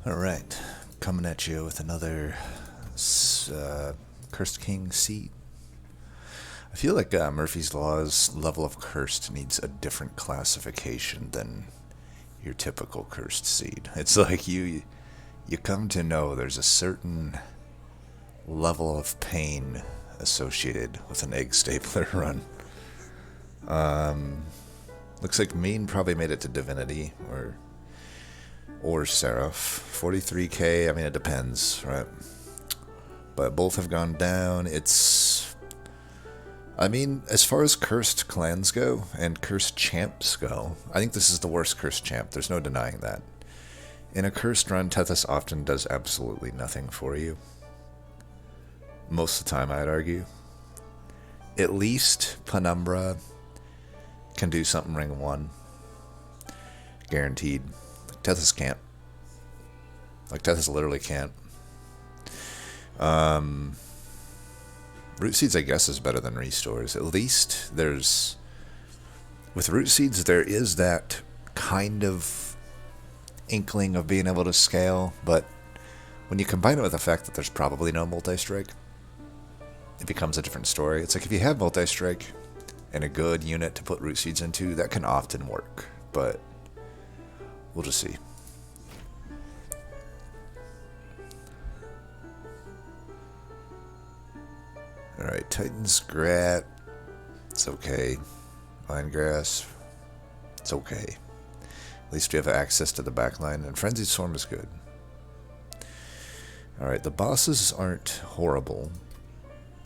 Alright, coming at you with another Cursed King seed. I feel like Murphy's Law's level of cursed needs a different classification than your typical cursed seed. It's like you come to know there's a certain level of pain associated with an egg stapler run. Looks like Mean probably made it to Divinity or Seraph. 43k, I mean, it depends, right? But both have gone down. I mean, as far as cursed clans go, and cursed champs go, I think this is the worst cursed champ. There's no denying that. In a cursed run, Tethys often does absolutely nothing for you. Most of the time, I'd argue. At least Penumbra can do something ring 1. Guaranteed. Tethys can't. Like, Tethys literally can't. Root Seeds, I guess, is better than Restores. At least there's... With Root Seeds, there is that kind of inkling of being able to scale, but when you combine it with the fact that there's probably no multi-strike, it becomes a different story. It's like if you have multi-strike and a good unit to put Root Seeds into, that can often work, but we'll just see. Alright, Titan's Grat. It's okay. Vinegrass. It's okay. At least we have access to the backline, and Frenzied Swarm is good. Alright, the bosses aren't horrible.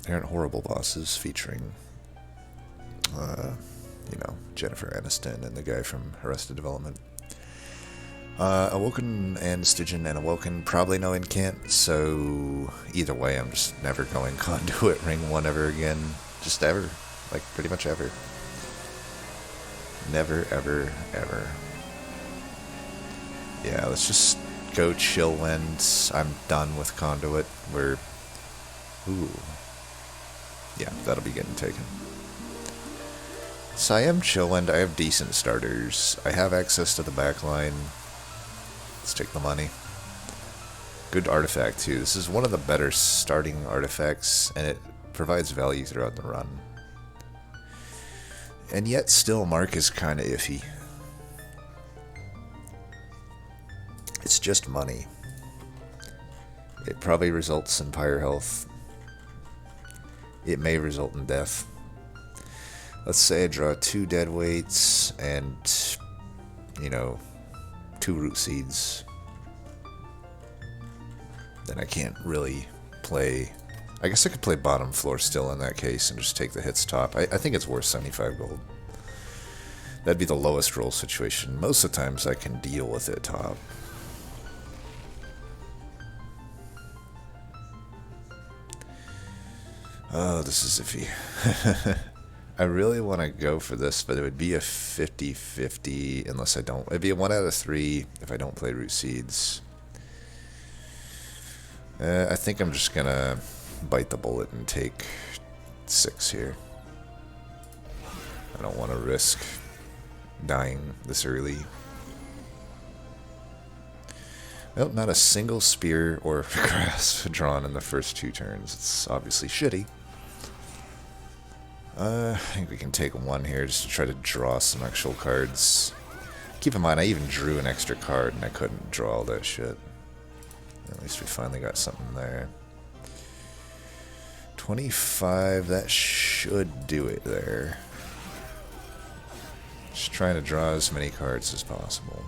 They aren't horrible bosses featuring, Jennifer Aniston and the guy from Arrested Development. Awoken and Stygian and Awoken probably no incant, so either way I'm just never going Conduit Ring 1 ever again. Just ever. Like, pretty much ever. Never, ever, ever. Yeah, let's just go Chillwind. I'm done with Conduit. Ooh. Yeah, that'll be getting taken. So I am Chillwind. I have decent starters. I have access to the backline. Let's take the money. Good artifact, too. This is one of the better starting artifacts, and it provides value throughout the run. And yet, still, Mark is kind of iffy. It's just money. It probably results in Pyre Health. It may result in death. Let's say I draw 2 dead weights and, 2 Root Seeds. Then I can't really play... I guess I could play bottom floor still in that case and just take the hits top. I think it's worth 75 gold. That'd be the lowest roll situation. Most of the times I can deal with it top. Oh, this is iffy. I really want to go for this, but it would be a 50-50 unless I don't. It'd be a 1 out of 3 if I don't play Root Seeds. I think I'm just going to bite the bullet and take 6 here. I don't want to risk dying this early. Well, not a single spear or grasp drawn in the first 2 turns. It's obviously shitty. I think we can take 1 here just to try to draw some actual cards. Keep in mind, I even drew an extra card and I couldn't draw all that shit. At least we finally got something there. 25, that should do it there. Just trying to draw as many cards as possible.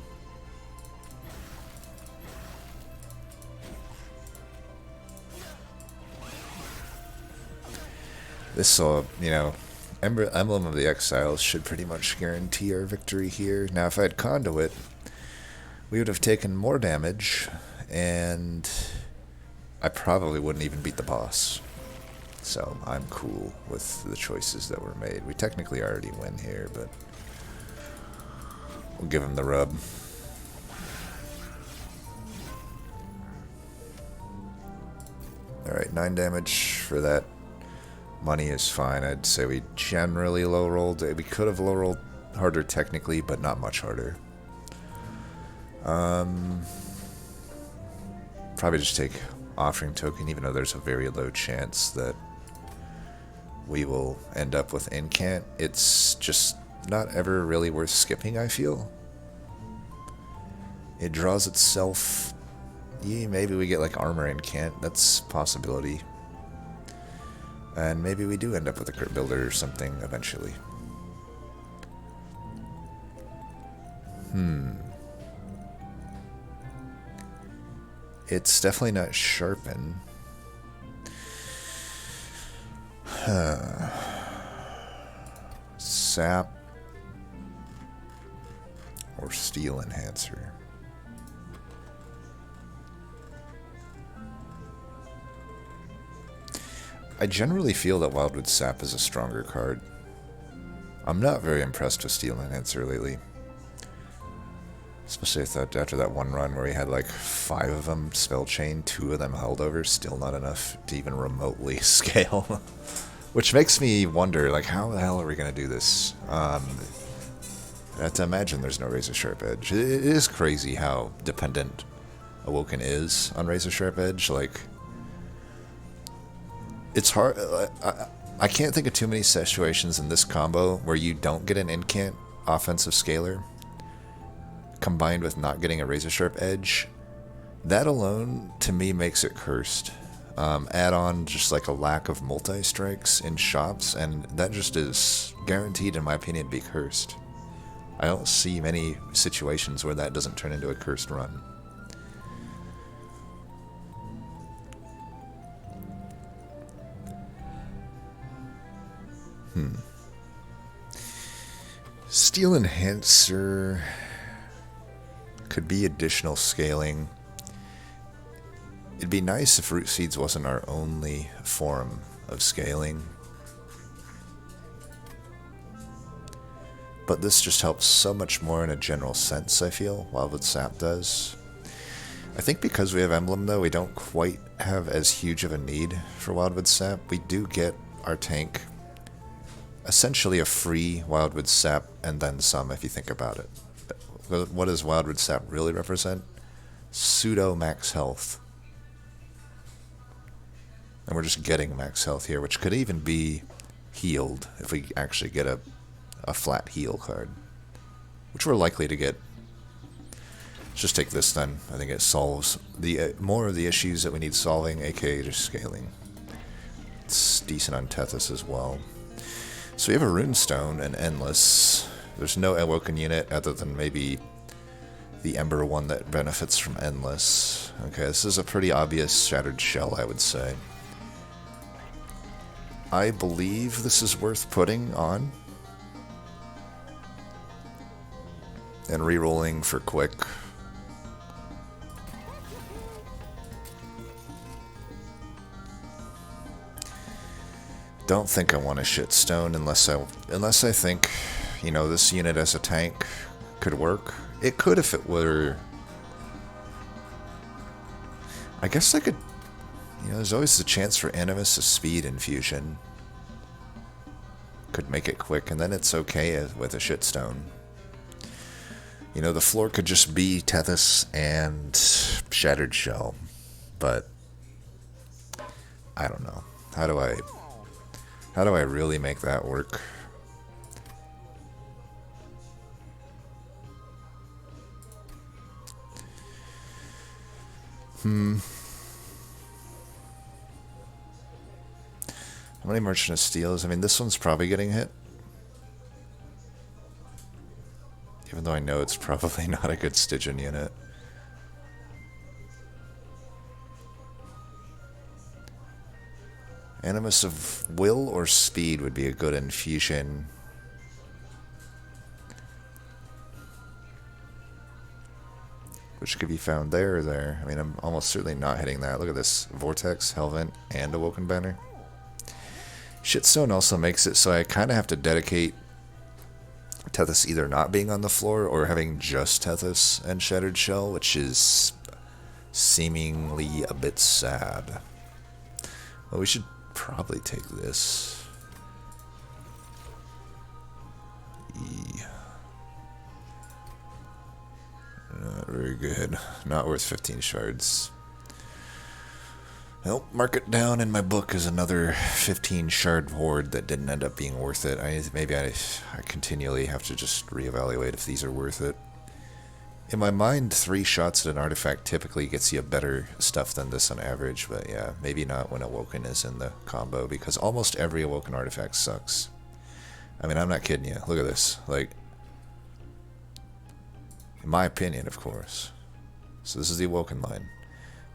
This, Emblem of the Exiles should pretty much guarantee our victory here. Now, if I had Conduit, we would have taken more damage, and I probably wouldn't even beat the boss. So, I'm cool with the choices that were made. We technically already win here, but we'll give him the rub. Alright, 9 damage for that. Money is fine. I'd say we generally low rolled. We could have low rolled harder technically, but not much harder. probably just take Offering Token, even though there's a very low chance that we will end up with Incant. It's just not ever really worth skipping, I feel. It draws itself... Yeah, maybe we get like Armor Incant. That's a possibility. And maybe we do end up with a Crypt Builder or something eventually. It's definitely not Sharpen. Sap or Steel Enhancer. I generally feel that Wildwood Sap is a stronger card. I'm not very impressed with Steel Enhancer lately. Especially after that one run where he had like 5 of them spell chain, 2 of them held over, still not enough to even remotely scale. Which makes me wonder, like, how the hell are we going to do this? I have to imagine there's no Razor Sharp Edge. It is crazy how dependent Awoken is on Razor Sharp Edge. Like, it's hard. I can't think of too many situations in this combo where you don't get an Incant offensive scaler combined with not getting a Razor Sharp Edge. That alone, to me, makes it cursed. Add on just like a lack of multi-strikes in shops, and that just is guaranteed, in my opinion, to be cursed. I don't see many situations where that doesn't turn into a cursed run. Steel Enhancer could be additional scaling. It'd be nice if Root Seeds wasn't our only form of scaling. But this just helps so much more in a general sense, I feel, Wildwood Sap does. I think because we have Emblem, though, we don't quite have as huge of a need for Wildwood Sap. We do get our tank essentially a free Wildwood Sap and then some, if you think about it. What does Wildwood Sap really represent? Pseudo max health. And we're just getting max health here, which could even be healed if we actually get a flat heal card, which we're likely to get. Let's just take this then. I think it solves the more of the issues that we need solving, aka just scaling. It's decent on Tethys as well. So we have a Runestone and Endless. There's no Awoken unit other than maybe the Ember one that benefits from Endless. Okay, this is a pretty obvious Shattered Shell, I would say. I believe this is worth putting on and re-rolling for quick. Don't think I want a Shitstone unless I think, you know, this unit as a tank could work. It could if it were. I guess I could. You know, there's always the chance for Animus' speed infusion. Could make it quick, and then it's okay with a Shitstone. You know, the floor could just be Tethys and Shattered Shell, but I don't know. How do I really make that work? How many Merchant of Steels? I mean, this one's probably getting hit. Even though I know it's probably not a good Stygian unit. Animus of Will or Speed would be a good infusion. Which could be found there or there. I mean, I'm almost certainly not hitting that. Look at this. Vortex, Hellvent, and Awoken Banner. Shitstone also makes it so I kind of have to dedicate Tethys either not being on the floor or having just Tethys and Shattered Shell, which is seemingly a bit sad. Well, we should probably take this. Not very good. Not worth 15 shards. Well, mark it down in my book as another 15 shard hoard that didn't end up being worth it. Maybe I continually have to just reevaluate if these are worth it. In my mind, 3 shots at an artifact typically gets you better stuff than this on average, but yeah, maybe not when Awoken is in the combo, because almost every Awoken artifact sucks. I mean, I'm not kidding you. Look at this. Like, in my opinion, of course. So this is the Awoken line.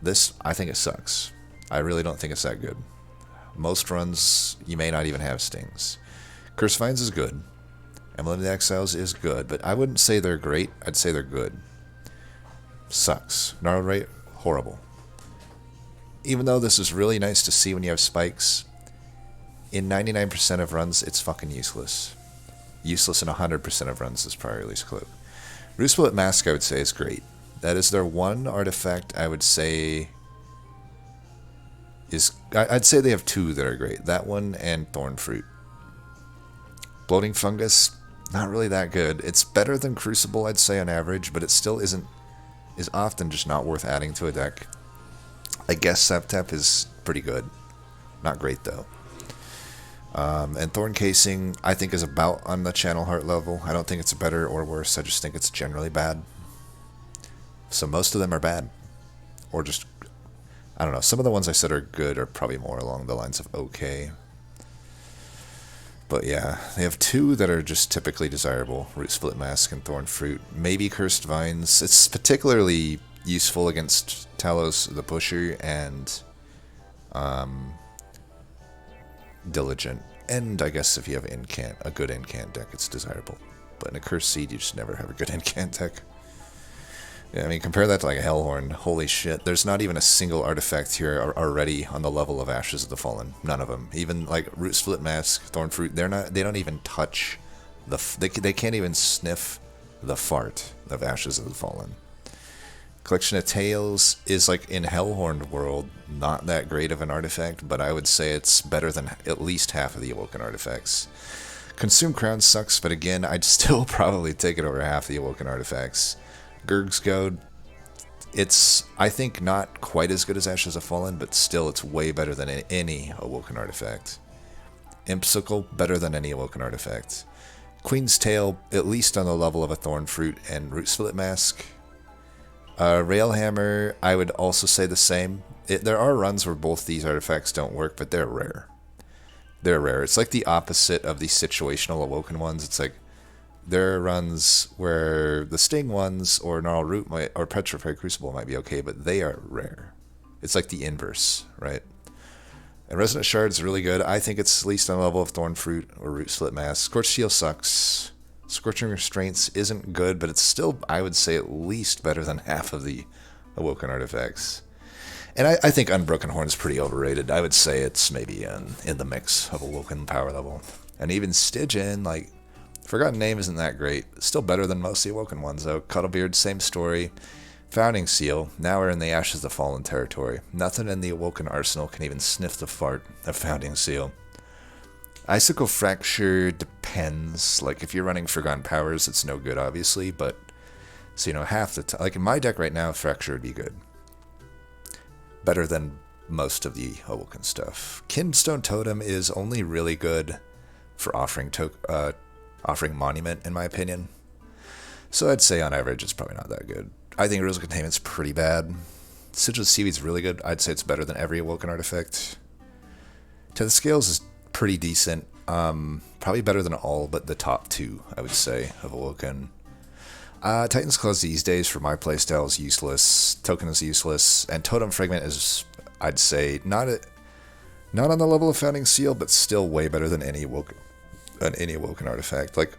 This, I think it sucks. I really don't think it's that good. Most runs, you may not even have stings. Curse Vines is good. Emblem of the Exiles is good, but I wouldn't say they're great. I'd say they're good. Sucks. Gnarled Rate, horrible. Even though this is really nice to see when you have spikes, in 99% of runs, it's fucking useless. Useless in 100% of runs is Prior Release Cloak. Root Split Mask, I would say, is great. That is their one artifact I would say is... I'd say they have 2 that are great. That one and Thorn Fruit. Bloating Fungus, not really that good. It's better than Crucible, I'd say, on average, but it still is often just not worth adding to a deck. I guess Septep is pretty good. Not great, though. And Thorn Casing, I think, is about on the Channel Heart level. I don't think it's better or worse. I just think it's generally bad. So most of them are bad. Or just, I don't know. Some of the ones I said are good are probably more along the lines of okay. But yeah, they have 2 that are just typically desirable. Root Split Mask and Thorn Fruit. Maybe Cursed Vines. It's particularly useful against Talos the Pusher and Diligent. And I guess if you have Incant, a good Incant deck, it's desirable. But in a Cursed Seed, you just never have a good Incant deck. Yeah, I mean, compare that to like a Hellhorn. Holy shit, there's not even a single artifact here already on the level of Ashes of the Fallen. None of them. Even like Root Split Mask, Thorn Fruit, they don't even touch they can't even sniff the fart of Ashes of the Fallen. Collection of Tales is like in Hellhorn world, not that great of an artifact, but I would say it's better than at least half of the Awoken artifacts. Consume Crown sucks, but again, I'd still probably take it over half the Awoken artifacts. Gurg's Goad, it's, I think, not quite as good as Ashes of Fallen, but still it's way better than any Awoken artifact. Impsicle, better than any Awoken artifact. Queen's Tail, at least on the level of a Thorn Fruit and Root Split Mask. Railhammer, I would also say the same. There are runs where both these artifacts don't work, but they're rare. They're rare. It's like the opposite of the situational Awoken ones. It's like, there are runs where the Sting ones or Gnarled Root or Petrified Crucible might be okay, but they are rare. It's like the inverse, right? And Resonant Shard is really good. I think it's at least on the level of Thorn Fruit or Root Split Mask. Scorched Steel sucks. Scorching Restraints isn't good, but it's still, I would say, at least better than half of the Awoken artifacts. And I think Unbroken Horn is pretty overrated. I would say it's maybe in the mix of Awoken power level. And even Stygian, like, Forgotten Name isn't that great. It's still better than most of the Awoken ones, though. Cuddlebeard, same story. Founding Seal, now we're in the Ashes of the Fallen territory. Nothing in the Awoken arsenal can even sniff the fart of Founding Seal. Icicle Fracture depends. Like, if you're running Forgotten Powers, it's no good, obviously, but, so, you know, half the time, like, in my deck right now, Fracture would be good. Better than most of the Awoken stuff. Kinstone Totem is only really good for offering Monument, in my opinion. So I'd say on average it's probably not that good. I think Ritual Containment's pretty bad. Sigil of Seaweed's really good. I'd say it's better than every Awoken artifact. Tether Scales is pretty decent. Probably better than all but the top 2, I would say, of Awoken. Titan's Claws these days for my playstyle is useless. Token is useless. And Totem Fragment is, I'd say, not on the level of Founding Seal, but still way better than any Awoken artifact. Like,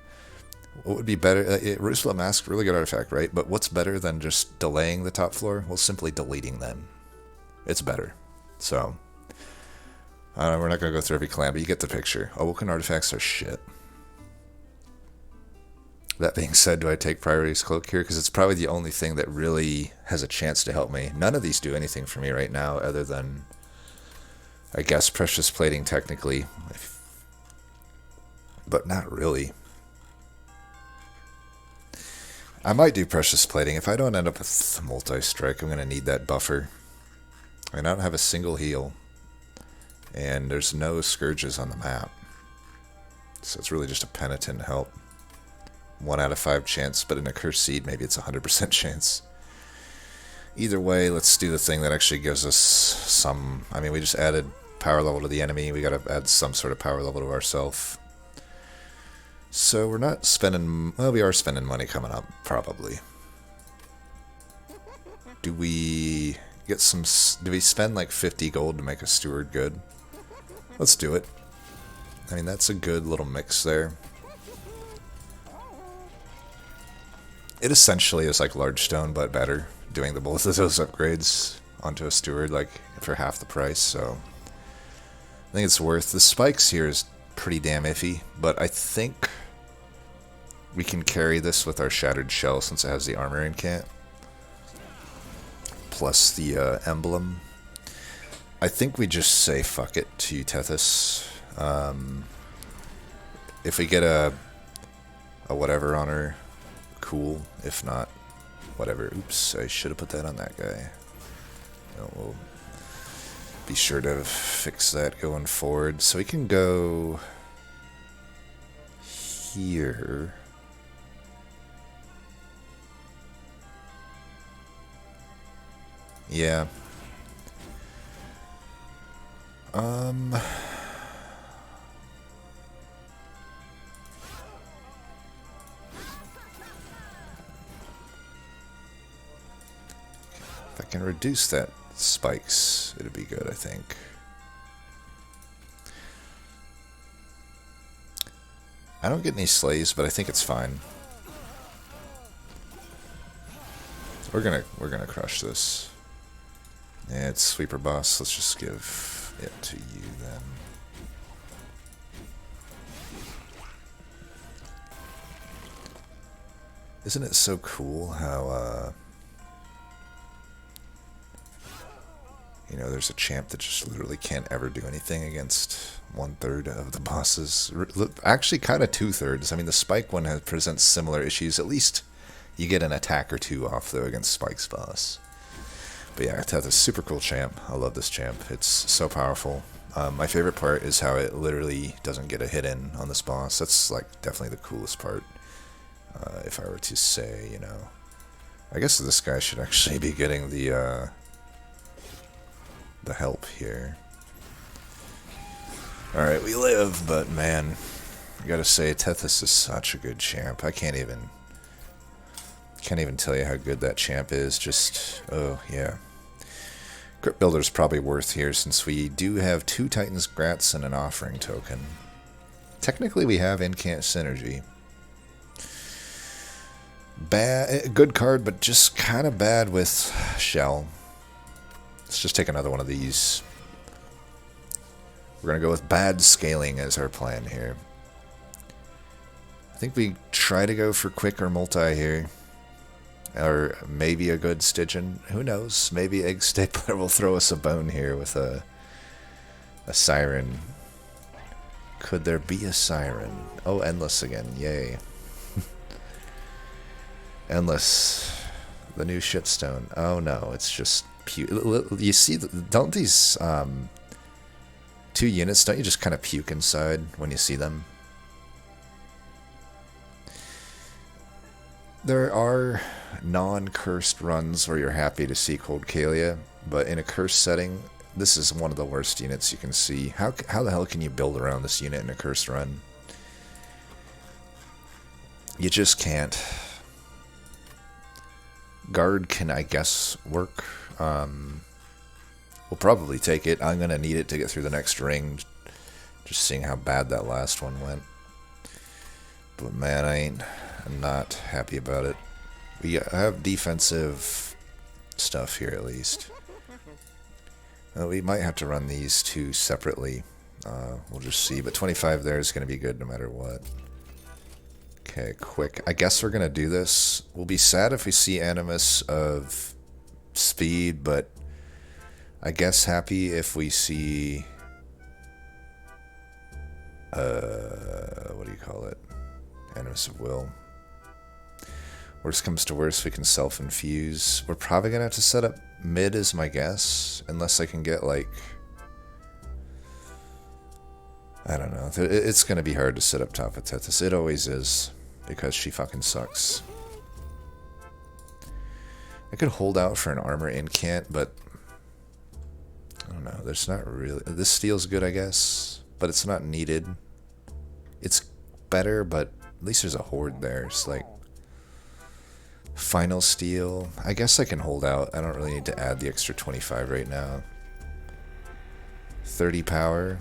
what would be better? Root Split Mask, really good artifact, right? But what's better than just delaying the top floor? Well, simply deleting them. It's better. So, we're not going to go through every clan, but you get the picture. Awoken artifacts are shit. That being said, do I take Prior Release Cloak here? Because it's probably the only thing that really has a chance to help me. None of these do anything for me right now other than, I guess, Precious Plating technically. But not really. I might do Precious Plating. If I don't end up with Multi-Strike, I'm going to need that buffer. I don't have a single heal. And there's no scourges on the map. So it's really just a penitent help. 1 out of 5 chance, but in a cursed seed, maybe it's 100% chance. Either way, let's do the thing that actually gives us some... I mean, we just added power level to the enemy. We gotta add some sort of power level to ourselves. So we're not spending... Well, we are spending money coming up, probably. Do we get some... Do we spend like 50 gold to make a steward good? Let's do it. I mean, that's a good little mix there. It essentially is like Large Stone, but better. Doing the both of those upgrades onto a steward, like, for half the price, so... I think it's worth. The spikes here is pretty damn iffy, but I think we can carry this with our Shattered Shell since it has the armor incant. Plus the emblem. I think we just say fuck it to Tethys. If we get a whatever on her, cool. If not, whatever. Oops, I should have put that on that guy. No, we'll be sure to fix that going forward. So we can go here. Yeah. If I can reduce that spikes, it'd be good, I think. I don't get any slays, but I think it's fine. We're gonna crush this. Yeah, it's sweeper boss. Let's just give it to you then. Isn't it so cool how you know, there's a champ that just literally can't ever do anything against 1/3 of the bosses. Actually, kind of 2/3. I mean, the Spike one presents similar issues. At least you get an attack or two off, though, against Spike's boss. But yeah, Teth is super cool champ. I love this champ. It's so powerful. My favorite part is how it literally doesn't get a hit in on this boss. That's, like, definitely the coolest part. If I were to say, you know. I guess this guy should actually be getting the help here. Alright, we live, but man, I gotta say, Tethys is such a good champ. I can't even tell you how good that champ is. Just, oh, yeah. Crypt Builder's probably worth here since we do have 2 Titan's Grats and an offering token. Technically, we have Incant Synergy. Good card, but just kind of bad with Shell. Let's just take another one of these. We're going to go with bad scaling as our plan here. I think we try to go for quick or multi here. Or maybe a good Stygian. Who knows? Maybe Egg Stapler will throw us a bone here with a Siren. Could there be a Siren? Oh, Endless again. Yay. Endless. The new shitstone. Oh no, it's just... You see, don't these 2 units, don't you just kind of puke inside when you see them? There are non-cursed runs where you're happy to see Cold Kalia, but in a cursed setting, this is one of the worst units you can see. How the hell can you build around this unit in a cursed run? You just can't. Guard can, I guess, work. We'll probably take it. I'm going to need it to get through the next ring. Just seeing how bad that last one went. But man, I'm not happy about it. We have defensive stuff here at least. We might have to run these 2 separately. We'll just see. But 25 there is going to be good no matter what. Okay, quick. I guess we're going to do this. We'll be sad if we see Animus of speed, but I guess happy if we see what do you call it? Animus of will. Worst comes to worst, we can self-infuse. We're probably going to have to set up mid is my guess. Unless I can get, like... I don't know. It's going to be hard to set up top with Tethys. It always is. Because she fucking sucks. I could hold out for an armor incant, but... I don't know. There's not really... This steel's good, I guess. But it's not needed. It's better, but at least there's a horde there. It's like... Final steel. I guess I can hold out. I don't really need to add the extra 25 right now. 30 power.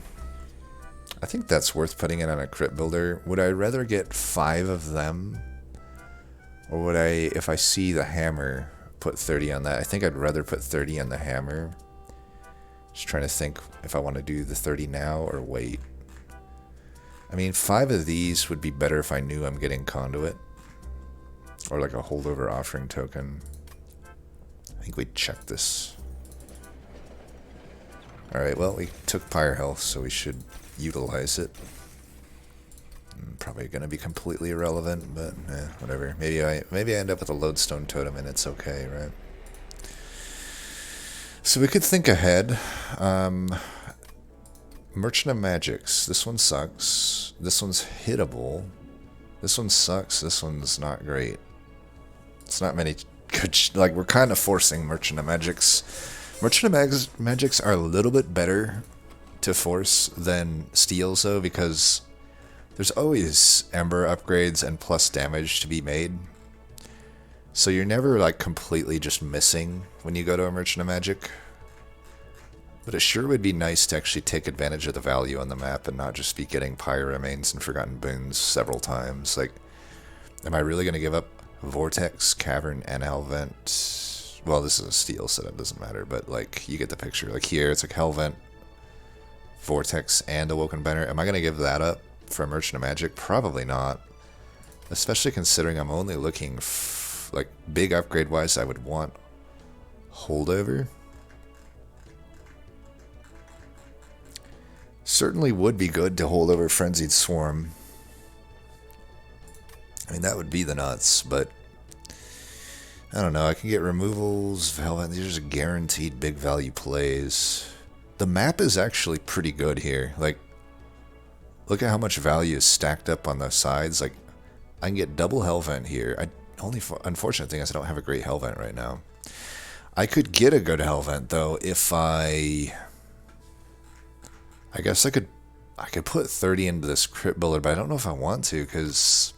I think that's worth putting it on a crit builder. Would I rather get 5 of them? Or would I, if I see the hammer, put 30 on that? I think I'd rather put 30 on the hammer. Just trying to think if I want to do the 30 now or wait. I mean, 5 of these would be better if I knew I'm getting conduit. Or like a holdover offering token. I think we checked this. Alright, well, we took Pyre Health, so we should utilize it. Probably going to be completely irrelevant, but whatever. Maybe I end up with a Lodestone Totem and it's okay, right? So we could think ahead. Merchant of Magics. This one sucks. This one's hittable. This one sucks. This one's not great. It's not many good... Like, we're kind of forcing Merchant of Magics. Merchant of Magics are a little bit better to force than Steels, though, because there's always Ember upgrades and plus damage to be made. So you're never, like, completely just missing when you go to a Merchant of Magic. But it sure would be nice to actually take advantage of the value on the map and not just be getting Pyre Remains and Forgotten Boons several times. Like, am I really going to give up Vortex, Cavern, and Hellvent? Well, this is a Steel, so that doesn't matter, but, like, you get the picture. Like, here, it's like Hellvent, Vortex, and Awoken Banner. Am I going to give that up for a Merchant of Magic? Probably not. Especially considering I'm only looking, like, big upgrade-wise, I would want Holdover. Certainly would be good to hold over Frenzied Swarm. I mean, that would be the nuts, but I don't know. I can get removals, Hellvent. These are just guaranteed big value plays. The map is actually pretty good here. Like, look at how much value is stacked up on the sides. Like, I can get double Hellvent here. Only unfortunate thing is I don't have a great Hellvent right now. I could get a good Hellvent, though, if I guess I could put 30 into this crit builder, but I don't know if I want to, because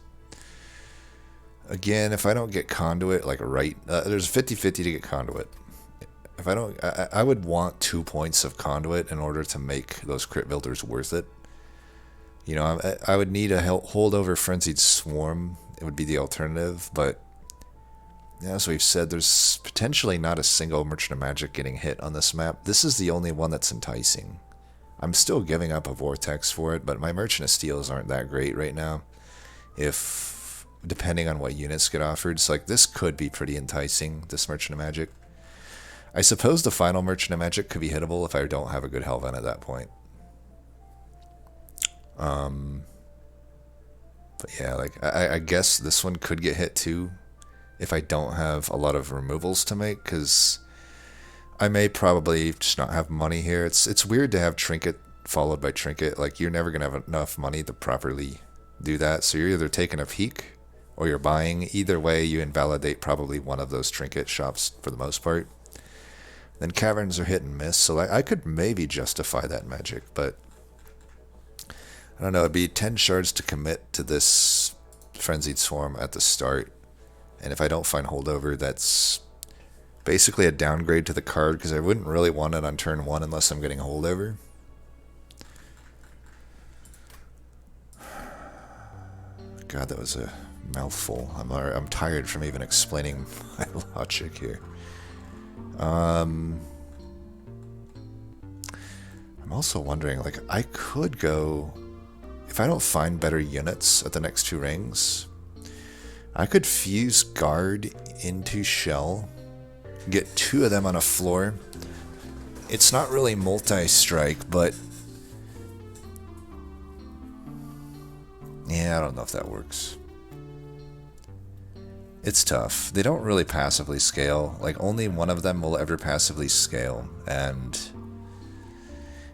again, if I don't get conduit, like there's 50-50 to get conduit. If I don't, I would want 2 points of conduit in order to make those crit builders worth it. You know, I would need a holdover Frenzied Swarm. It would be the alternative, but as we've said, there's potentially not a single Merchant of Magic getting hit on this map. This is the only one that's enticing. I'm still giving up a Vortex for it, but my Merchant of Steels aren't that great right now. Depending on what units get offered. So, like, this could be pretty enticing, this Merchant of Magic. I suppose the final Merchant of Magic could be hittable if I don't have a good Hellvent at that point. But yeah, like, I guess this one could get hit too if I don't have a lot of removals to make, because I may probably just not have money here. It's weird to have Trinket followed by Trinket. Like, you're never going to have enough money to properly do that. So you're either taking a peek or you're buying. Either way, you invalidate probably one of those Trinket shops for the most part. Then Caverns are hit and miss. So I could maybe justify that magic, but I don't know. It'd be 10 shards to commit to this Frenzied Swarm at the start. And if I don't find holdover, that's basically a downgrade to the card, because I wouldn't really want it on turn 1 unless I'm getting a holdover. God, that was a mouthful. I'm tired from even explaining my logic here. I'm also wondering, like, I could go, if I don't find better units at the next 2 rings, I could fuse Guard into Shell, get 2 of them on a floor. It's not really multi-strike, but yeah, I don't know if that works. It's tough. They don't really passively scale. Like, only one of them will ever passively scale, and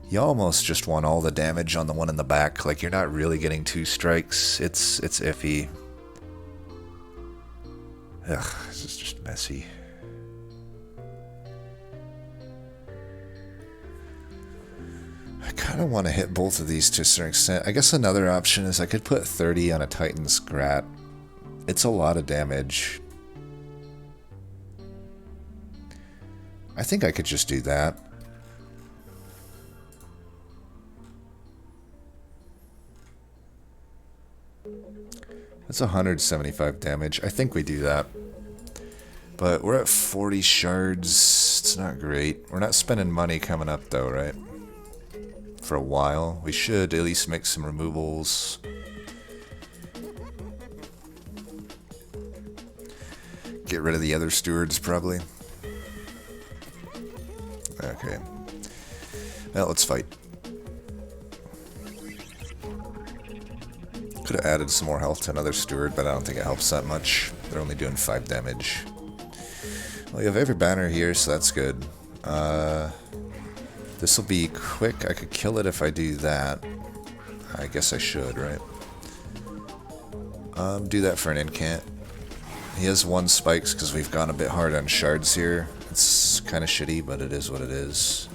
you almost just want all the damage on the one in the back. Like, you're not really getting 2 strikes. It's iffy. Ugh, this is just messy. I kind of want to hit both of these to a certain extent. I guess another option is I could put 30 on a Titan Scrat. It's a lot of damage. I think I could just do that. That's 175 damage. I think we do that. But we're at 40 shards. It's not great. We're not spending money coming up though, right? For a while. We should at least make some removals. Get rid of the other stewards, probably. Okay. Well, let's fight. Could have added some more health to another steward, but I don't think it helps that much. They're only doing 5 damage. Well, you have every banner here, so that's good. This will be quick. I could kill it if I do that. I guess I should, right? Do that for an incant. He has 1 spikes because we've gone a bit hard on shards here. It's kind of shitty, but it is what it is.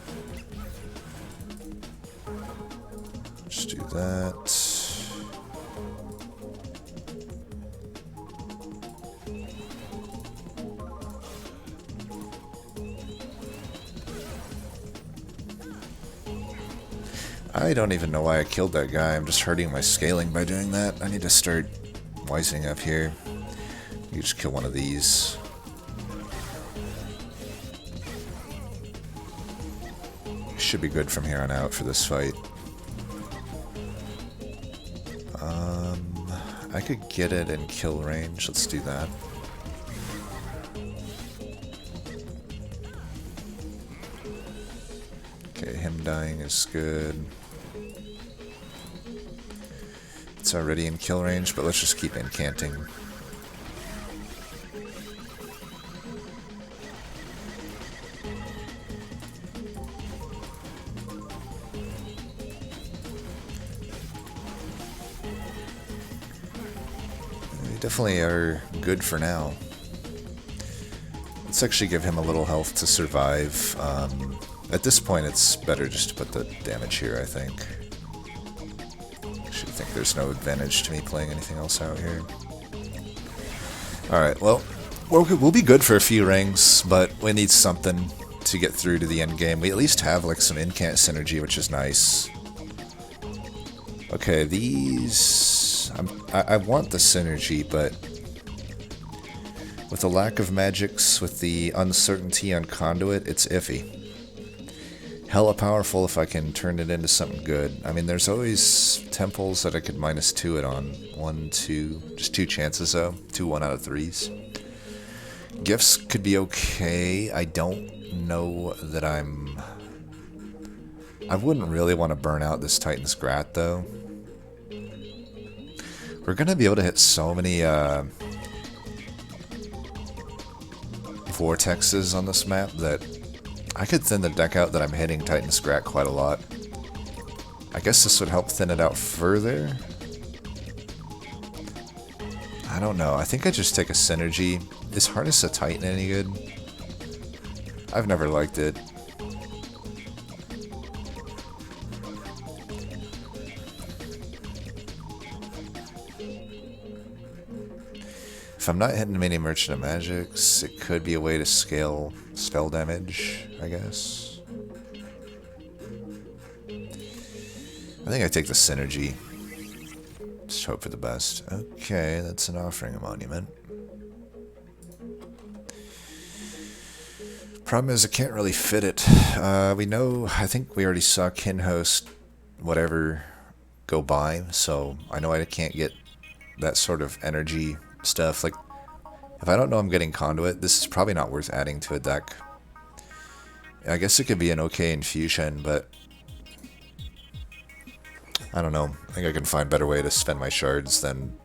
Just do that. I don't even know why I killed that guy. I'm just hurting my scaling by doing that. I need to start wising up here. You just kill one of these. Should be good from here on out for this fight. I could get it in kill range. Let's do that. Okay, him dying is good. It's already in kill range, but let's just keep incanting. We definitely are good for now. Let's actually give him a little health to survive. At this point, it's better just to put the damage here, I think. I think there's no advantage to me playing anything else out here. Alright, well, we'll be good for a few rings, but we need something to get through to the end game. We at least have like some incant synergy, which is nice. Okay, these... I want the synergy, but with the lack of magics, with the uncertainty on Conduit, it's iffy. Hella powerful if I can turn it into something good. I mean, there's always temples that I could -2 it on. 1, 2, just 2 chances though. 2 1 out of 3s. Gifts could be okay. I don't know that I wouldn't really want to burn out this Titan Scrat though. We're gonna be able to hit so many vortexes on this map that I could thin the deck out that I'm hitting Titan Scrat quite a lot. I guess this would help thin it out further. I don't know. I think I just take a synergy. Is Harness a Titan any good? I've never liked it. If I'm not hitting many Merchant of Magics, it could be a way to scale spell damage, I guess. I think I take the synergy. Just hope for the best. Okay, that's an Offering a Monument. Problem is I can't really fit it. We know, I think we already saw Kinhost, whatever, go by, so I know I can't get that sort of energy stuff. Like, if I don't know I'm getting Conduit, this is probably not worth adding to a deck. I guess it could be an okay infusion, but I don't know. I think I can find a better way to spend my shards than...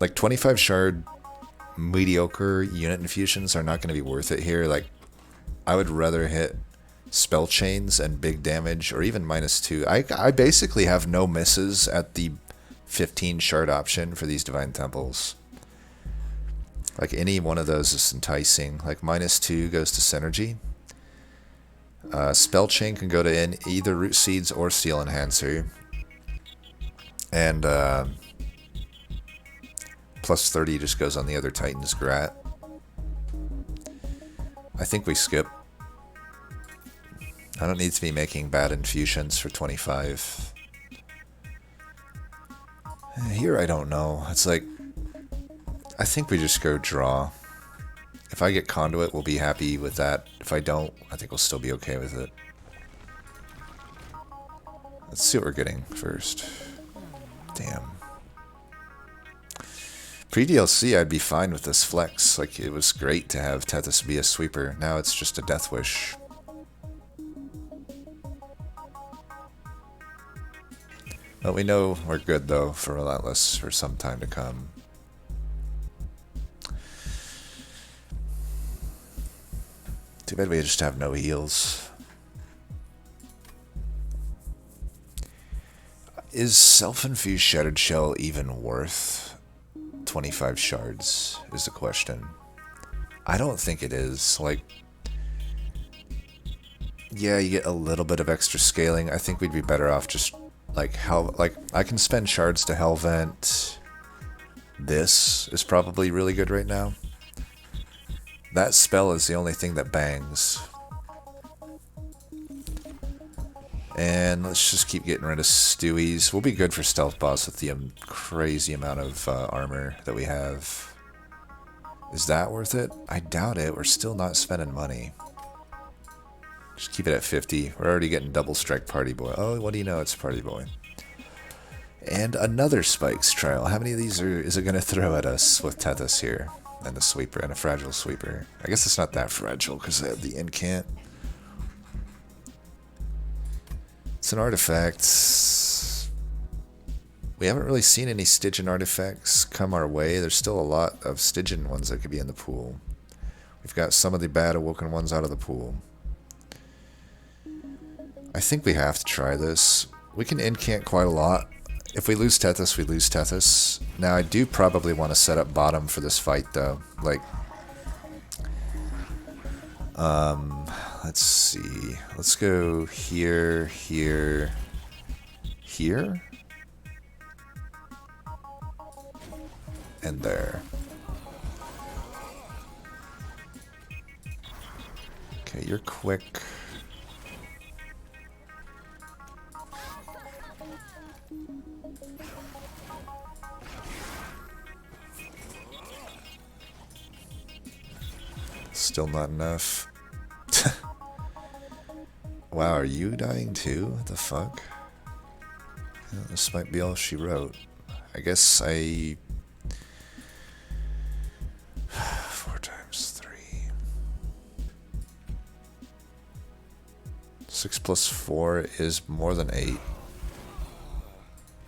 Like, 25 shard mediocre unit infusions are not going to be worth it here. Like, I would rather hit spell chains and big damage, or even -2. I basically have no misses at the 15 shard option for these Divine Temples. Like, any one of those is enticing. Like, -2 goes to Synergy. Spell Chain can go to either Root Seeds or Steel Enhancer. And +30 just goes on the other Titan's Grat. I think we skip. I don't need to be making bad infusions for 25. Here, I don't know. It's like, I think we just go draw. If I get Conduit, we'll be happy with that. If I don't, I think we'll still be okay with it. Let's see what we're getting first. Damn. Pre-DLC, I'd be fine with this flex. Like, it was great to have Tethys be a sweeper. Now it's just a Death Wish. But we know we're good, though, for Relentless for some time to come. Too bad we just have no heals. Is Self-Infused Shattered Shell even worth 25 shards, is the question. I don't think it is. Like, yeah, you get a little bit of extra scaling. I think we'd be better off just, like, I can spend shards to Hellvent. This is probably really good right now. That spell is the only thing that bangs. And let's just keep getting rid of Stewies. We'll be good for Stealth Boss with the crazy amount of armor that we have. Is that worth it? I doubt it. We're still not spending money. Just keep it at 50. We're already getting double strike Party Boy. Oh, what do you know? It's Party Boy. And another Spikes trial. How many of these is it going to throw at us with Tethys here? And a sweeper, and a fragile sweeper. I guess it's not that fragile because I have the incant. It's an artifact. We haven't really seen any Stygian artifacts come our way. There's still a lot of Stygian ones that could be in the pool. We've got some of the bad awoken ones out of the pool. I think we have to try this. We can incant quite a lot. If we lose Tethys, we lose Tethys. Now, I do probably want to set up bottom for this fight, though. Like, let's see. Let's go here, here, here, and there. Okay, you're quick. Still not enough. Wow, are you dying too? What the fuck? Yeah, this might be all she wrote. I guess 4 times 3. 6 plus 4 is more than 8.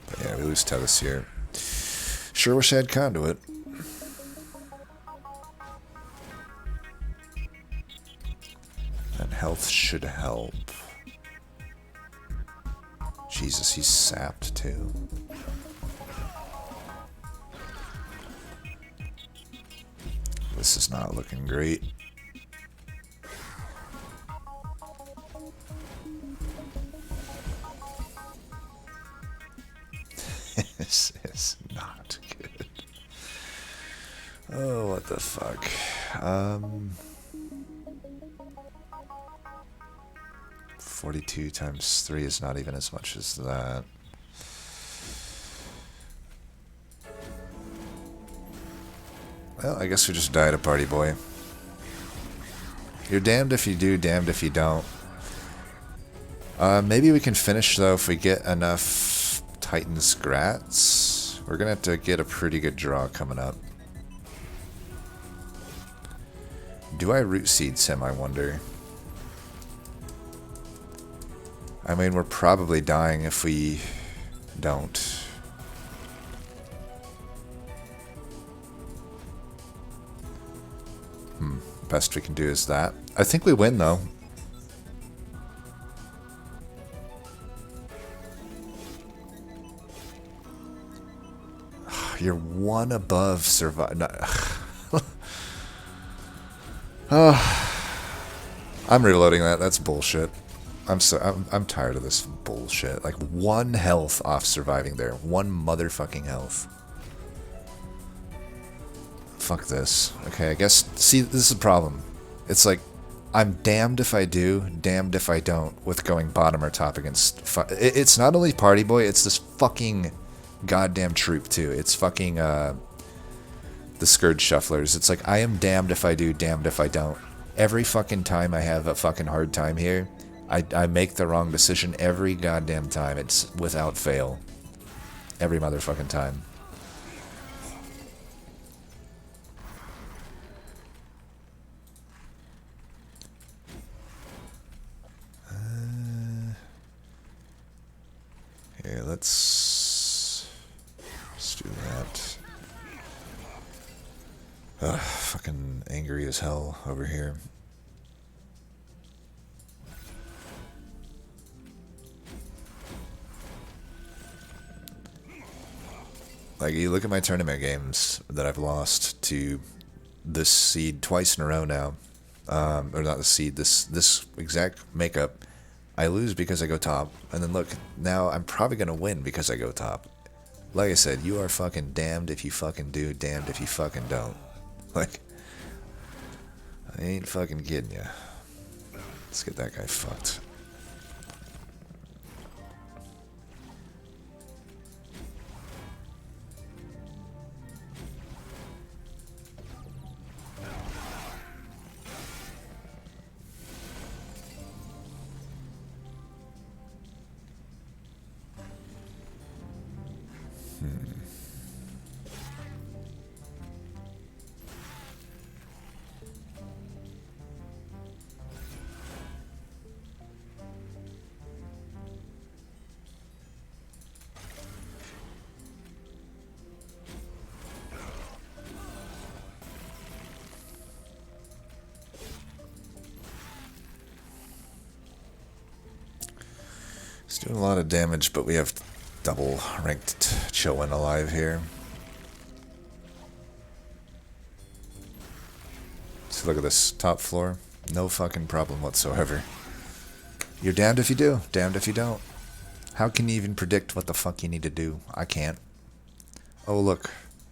But yeah, we lose Tethys here. Sure wish I had Conduit. And health should help. Jesus, he's sapped too. This is not looking great. This is not good. Oh, what the fuck? 42 times 3 is not even as much as that. Well, I guess we just died a Party Boy. You're damned if you do, damned if you don't. Maybe we can finish, though, if we get enough Titan's Grats. We're gonna have to get a pretty good draw coming up. Do I Root Seeds him, I wonder? I mean, we're probably dying if we don't. Best we can do is that. I think we win, though. You're one above survive. No. I'm reloading that. That's bullshit. I'm tired of this bullshit. Like 1 health off surviving there. 1 motherfucking health. Fuck this. Okay, I guess. See, this is the problem. It's like I'm damned if I do, damned if I don't with going bottom or top against. It's not only Party Boy. It's this fucking goddamn troop too. It's fucking the Scourge Shufflers. It's like I am damned if I do, damned if I don't. Every fucking time I have a fucking hard time here, I make the wrong decision every goddamn time. It's without fail. Every motherfucking time. Here, let's do that. Ugh, fucking angry as hell over here. Like, you look at my tournament games that I've lost to this seed twice in a row now. Or not the seed, this exact makeup. I lose because I go top. And then look, now I'm probably going to win because I go top. Like I said, you are fucking damned if you fucking do, damned if you fucking don't. Like, I ain't fucking kidding ya. Let's get that guy fucked. It's doing a lot of damage, but we have double ranked Chowen alive here. So look at this top floor. No fucking problem whatsoever. You're damned if you do, damned if you don't. How can you even predict what the fuck you need to do? I can't. Oh look,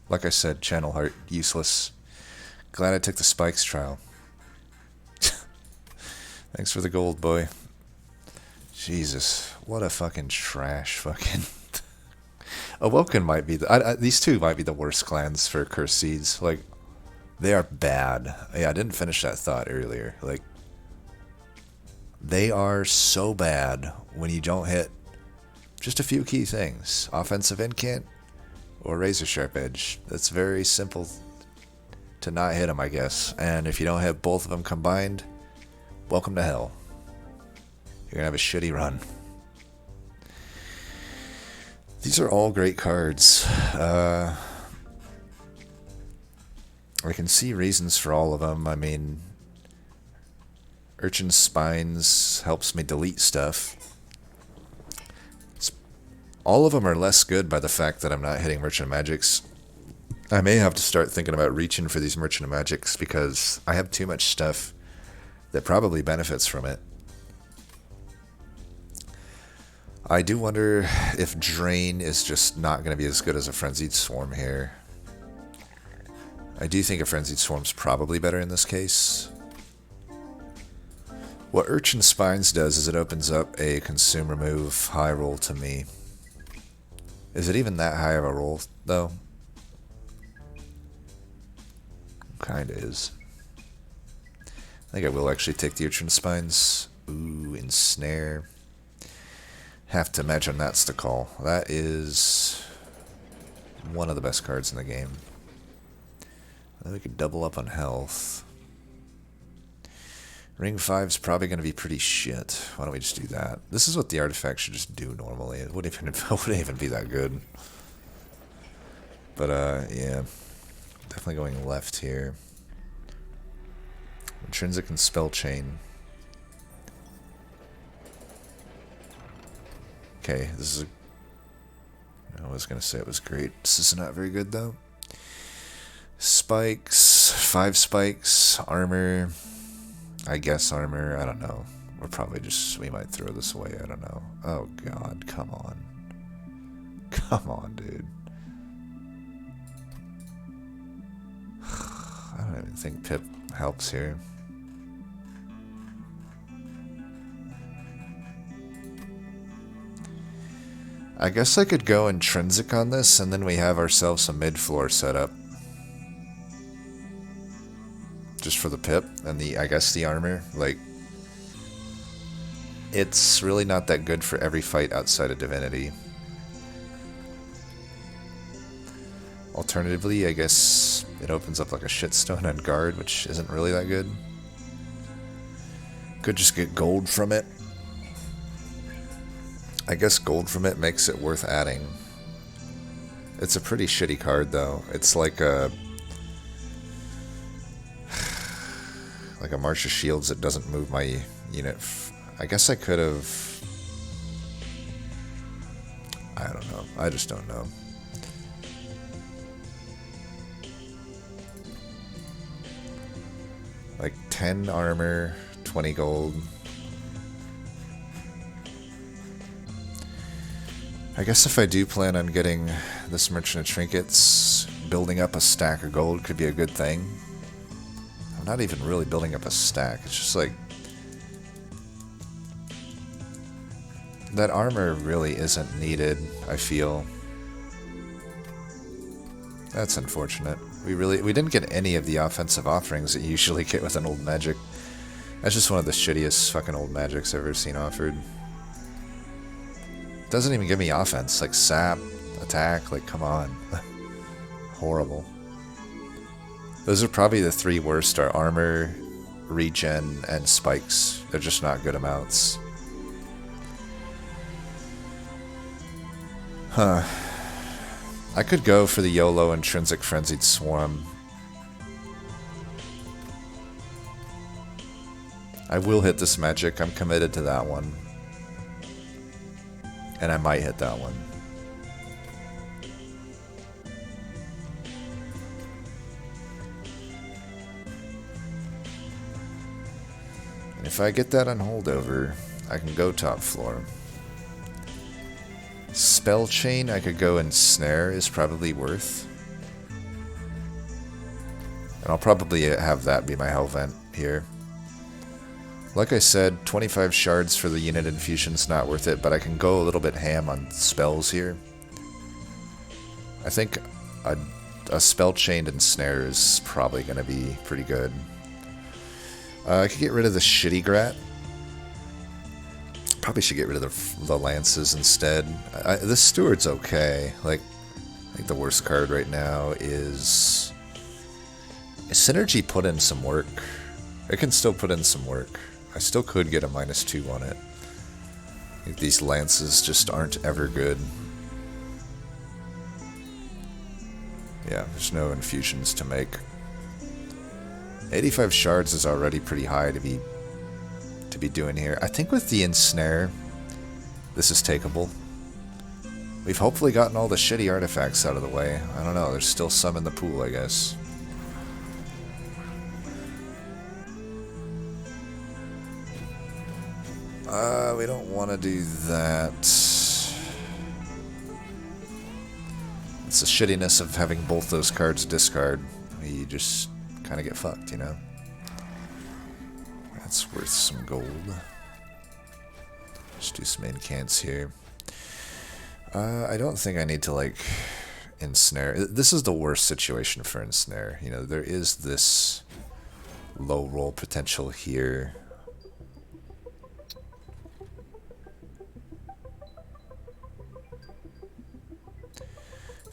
like I said, channel heart, useless. Glad I took the spikes trial. Thanks for the gold, boy. Jesus, what a fucking trash fucking... Awoken might be the... these two might be the worst clans for Cursed Seeds. Like, they are bad. Yeah, I didn't finish that thought earlier. Like, they are so bad when you don't hit just a few key things. Offensive incant or razor sharp edge. That's very simple to not hit them, I guess. And if you don't hit both of them combined, welcome to hell. You're gonna have a shitty run. These are all great cards. I can see reasons for all of them. I mean, Urchin Spines helps me delete stuff. All of them are less good by the fact that I'm not hitting Merchant of Magics. I may have to start thinking about reaching for these Merchant of Magics because I have too much stuff that probably benefits from it. I do wonder if Drain is just not going to be as good as a Frenzied Swarm here. I do think a Frenzied Swarm's probably better in this case. What Urchin Spines does is it opens up a consume remove high roll to me. Is it even that high of a roll, though? Kinda is. I think I will actually take the Urchin Spines. Ooh, Ensnare. Have to imagine that's the call. That is one of the best cards in the game. Then we could double up on health. Ring 5's probably going to be pretty shit. Why don't we just do that? This is what the artifact should just do normally. It wouldn't even be that good. But, yeah. Definitely going left here. Intrinsic and spell chain. Okay, this is I was gonna say it was great. This is not very good though. Spikes, 5 spikes, armor. I guess armor, I don't know. We might throw this away, I don't know. Oh god, come on. Come on, dude. I don't even think Pip helps here. I guess I could go intrinsic on this, and then we have ourselves a mid-floor setup. Just for the Pip and I guess the armor. Like, it's really not that good for every fight outside of Divinity. Alternatively, I guess it opens up like a shitstone on guard, which isn't really that good. Could just get gold from it. I guess gold from it makes it worth adding. It's a pretty shitty card, though. It's like a March of Shields that doesn't move my unit. I guess I could have... I don't know. I just don't know. Like 10 armor, 20 gold. I guess if I do plan on getting this Merchant of Trinkets, building up a stack of gold could be a good thing. I'm not even really building up a stack, it's just like... that armor really isn't needed, I feel. That's unfortunate. We didn't get any of the offensive offerings that you usually get with an old magic. That's just one of the shittiest fucking old magics I've ever seen offered. Doesn't even give me offense, like sap, attack, like come on. Horrible. Those are probably the 3 worst, are armor, regen, and spikes. They're just not good amounts. Huh. I could go for the YOLO Intrinsic Frenzied Swarm. I will hit this magic, I'm committed to that one. And I might hit that one. And if I get that on holdover, I can go top floor. Spell Chain, I could go Ensnare is probably worth. And I'll probably have that be my Hell Vent here. Like I said, 25 shards for the unit infusion's not worth it, but I can go a little bit ham on spells here. I think a Spell Chained Ensnare is probably going to be pretty good. I could get rid of the Shitty Grat. Probably should get rid of the Lances instead. This Steward's okay. Like, I think the worst card right now is Synergy put in some work. It can still put in some work. I still could get a -2 on it. I think these Lances just aren't ever good. Yeah, there's no infusions to make. 85 shards is already pretty high to be doing here. I think with the Ensnare, this is takeable. We've hopefully gotten all the shitty artifacts out of the way. I don't know, there's still some in the pool, I guess. We don't want to do that. It's the shittiness of having both those cards discard. You just kind of get fucked, you know? That's worth some gold. Let's do some incants here. I don't think I need to, like, Ensnare. This is the worst situation for Ensnare. You know, there is this low roll potential here.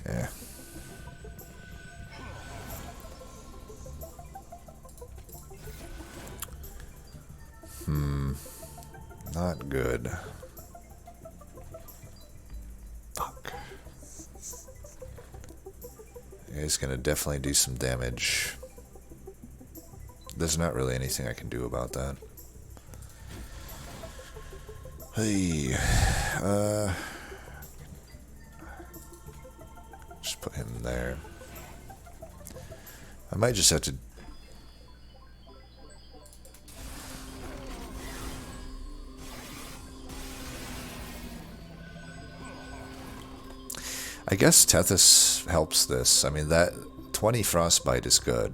Yeah. Not good. Fuck. He's gonna definitely do some damage. there's not really anything I can do about that. Hey, just put him there. I might just have to... I guess Tethys helps this. I mean, that 20 Frostbite is good.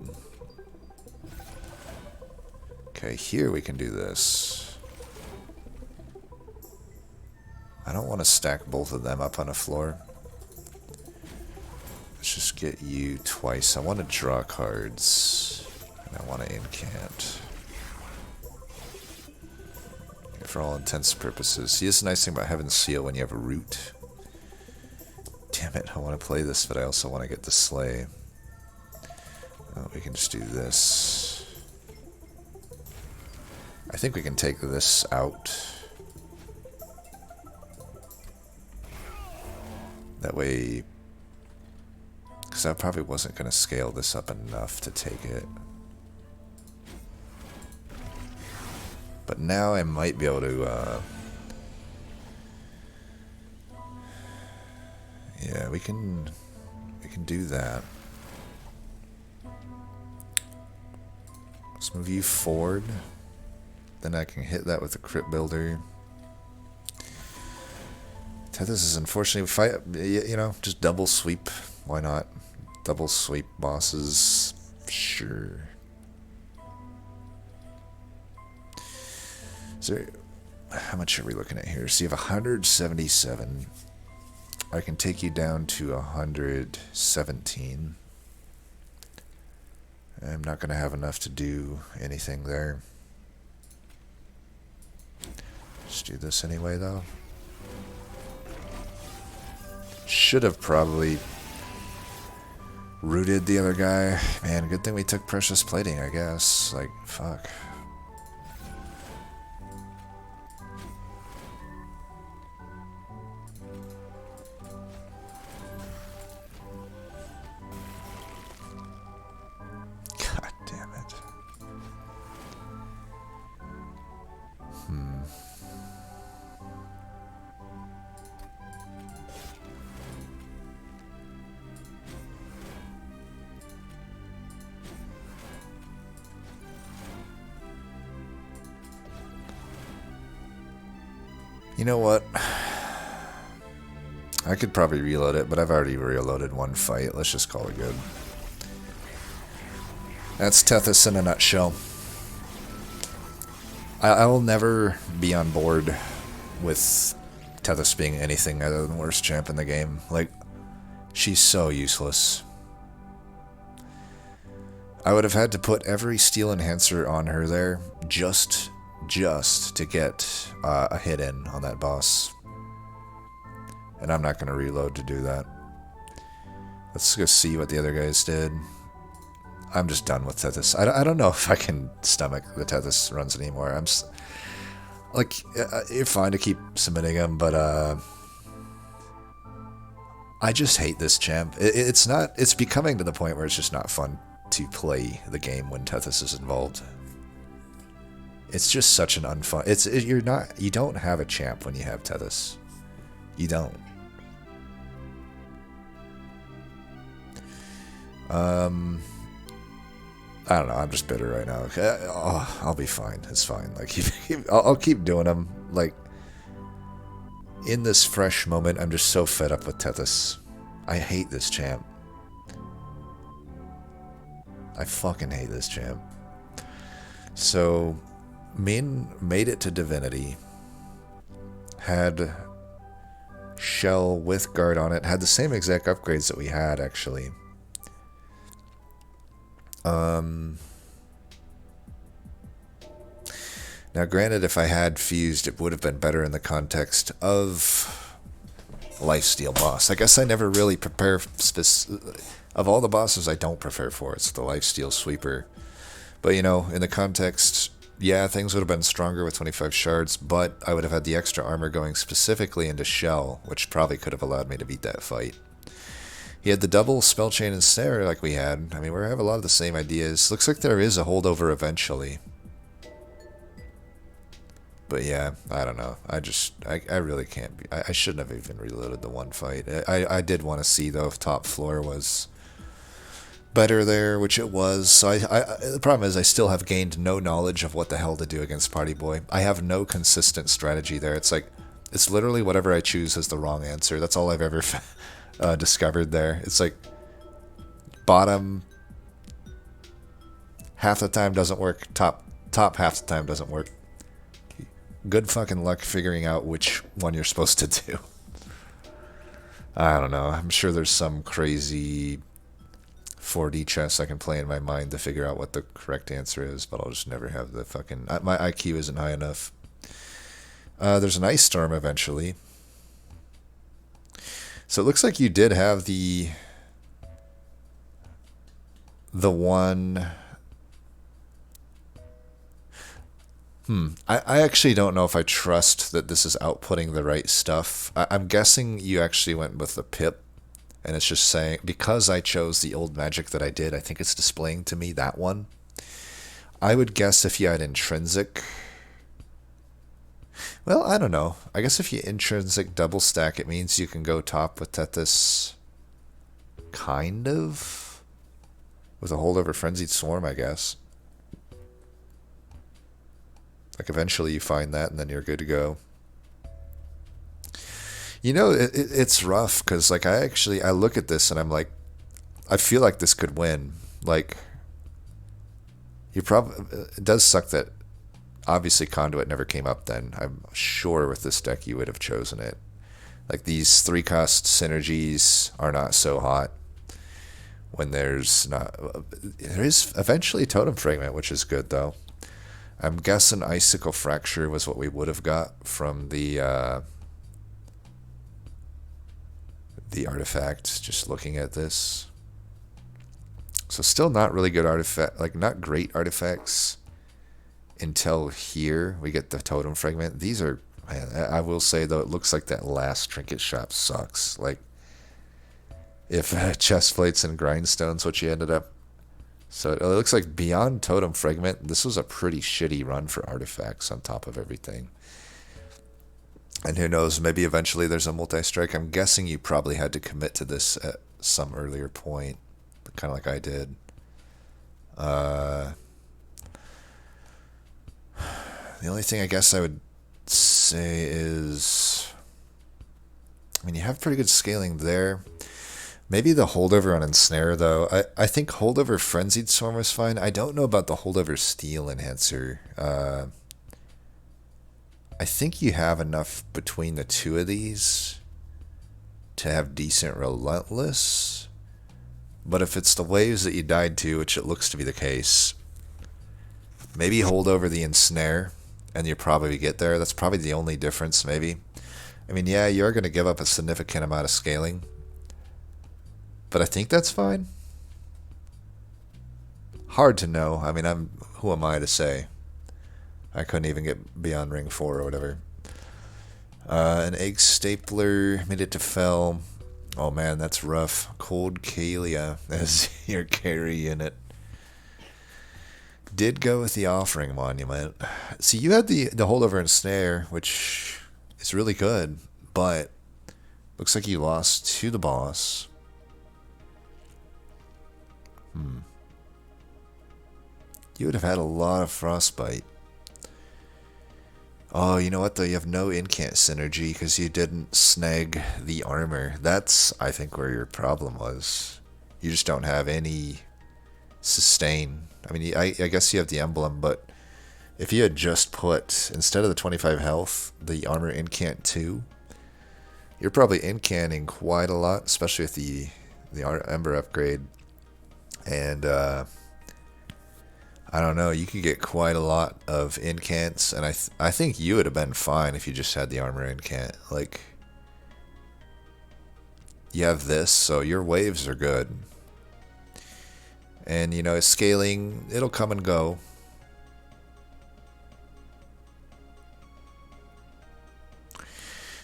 Okay, here we can do this. I don't want to stack both of them up on a floor. Let's just get you twice. I want to draw cards. And I want to incant. For all intents and purposes. See, this is the nice thing about having Seal when you have a root. Damn it, I want to play this, but I also want to get the Slay. Oh, we can just do this. I think we can take this out. That way... Because I probably wasn't going to scale this up enough to take it. But now I might be able to... yeah, we can do that. Let's move you forward. Then I can hit that with the Crypt Builder. Tethys is unfortunately, if I, you know, just double sweep. Why not? Double sweep bosses. Sure. Is there, how much are we looking at here? So you have 177. I can take you down to 117. I'm not going to have enough to do anything there. Just do this anyway, though. Should have probably rooted the other guy. Man, good thing we took Precious Plating, I guess. Like, fuck. God damn it. You know what? I could probably reload it, but I've already reloaded one fight. Let's just call it good. That's Tethys in a nutshell. I will never be on board with Tethys being anything other than worst champ in the game. Like, she's so useless. I would have had to put every steel enhancer on her there just to get a hit in on that boss. And I'm not going to reload to do that. Let's go see what the other guys did. I'm just done with Tethys. I don't know if I can stomach the Tethys runs anymore. I'm like, you're fine to keep submitting them, but I just hate this champ. It's becoming to the point where it's just not fun to play the game when Tethys is involved. It's just such an unfun. You don't have a champ when you have Tethys. You don't. I don't know. I'm just bitter right now. Oh, I'll be fine. It's fine. Like, I'll keep doing them. Like, in this fresh moment, I'm just so fed up with Tethys. I hate this champ. I fucking hate this champ. So, Min made it to Divinity. Had Shell with Guard on it. Had the same exact upgrades that we had, actually. Now, granted, if I had fused, it would have been better in the context of Lifesteal boss. I guess I never really prepare of all the bosses I don't prepare for. It's the Lifesteal Sweeper. But, you know, in the context, yeah, things would have been stronger with 25 shards, but I would have had the extra armor going specifically into Shell, which probably could have allowed me to beat that fight. He had the double spell chain and snare like we had. I mean, we have a lot of the same ideas. Looks like there is a holdover eventually. But yeah, I don't know. I really can't be. I shouldn't have even reloaded the one fight. I did want to see though if top floor was better there, which it was. So the problem is I still have gained no knowledge of what the hell to do against Party Boy. I have no consistent strategy there. It's like, it's literally whatever I choose is the wrong answer. That's all I've ever discovered there. It's like bottom half the time doesn't work, top half the time doesn't work. Good fucking luck figuring out which one you're supposed to do. I don't know. I'm sure there's some crazy 4D chess I can play in my mind to figure out what the correct answer is, but I'll just never have the fucking... My IQ isn't high enough. There's an Ice Storm eventually. So it looks like you did have the one... I actually don't know if I trust that this is outputting the right stuff. I'm guessing you actually went with the Pip, and it's just saying, because I chose the old magic that I did, I think it's displaying to me that one. I would guess if you had intrinsic... Well, I don't know. I guess if you intrinsic double stack, it means you can go top with Tethys, kind of? With a holdover Frenzied Swarm, I guess. Like, eventually you find that, and then you're good to go. You know, it's rough, because, like, I look at this, and I'm like, I feel like this could win. Like, it does suck that, obviously, Conduit never came up then. I'm sure with this deck you would have chosen it. Like, these 3-cost synergies are not so hot. When there is eventually Totem Fragment, which is good, though. I'm guessing Icicle Fracture was what we would have got from the artifact, just looking at this. So still not really good artifact, like not great artifacts until here. We get the Totem Fragment. These are, man, I will say though, it looks like that last Trinket Shop sucks. Like, if chest plates and grindstones what you ended up. So it looks like beyond Totem Fragment, this was a pretty shitty run for artifacts on top of everything. And who knows, maybe eventually there's a multi-strike. I'm guessing you probably had to commit to this at some earlier point, kind of like I did. The only thing I guess I would say is, I mean, you have pretty good scaling there. Maybe the holdover on Ensnare, though. I think holdover Frenzied Swarm was fine. I don't know about the holdover Steel Enhancer. I think you have enough between the two of these to have decent Relentless. But if it's the waves that you died to, which it looks to be the case, maybe hold over the Ensnare, and you probably get there. That's probably the only difference, maybe. I mean, yeah, you're going to give up a significant amount of scaling. But I think that's fine. Hard to know. I mean, who am I to say? I couldn't even get beyond ring 4 or whatever. An Egg Stapler made it to Fel. Oh man, that's rough. Cold Kalia as your carry unit. Did go with the Offering Monument. See, you had the holdover and snare, which is really good, but looks like you lost to the boss. You would have had a lot of Frostbite. Oh, you know what though? You have no incant synergy because you didn't snag the armor. That's, I think, where your problem was. You just don't have any sustain. I mean, I guess you have the emblem, but if you had just put, instead of the 25 health, the armor incant 2, you're probably incanting quite a lot, especially with the Ember upgrade. And I don't know, you could get quite a lot of incants, and I think you would have been fine if you just had the armor incant. Like, you have this, so your waves are good. And, you know, scaling, it'll come and go.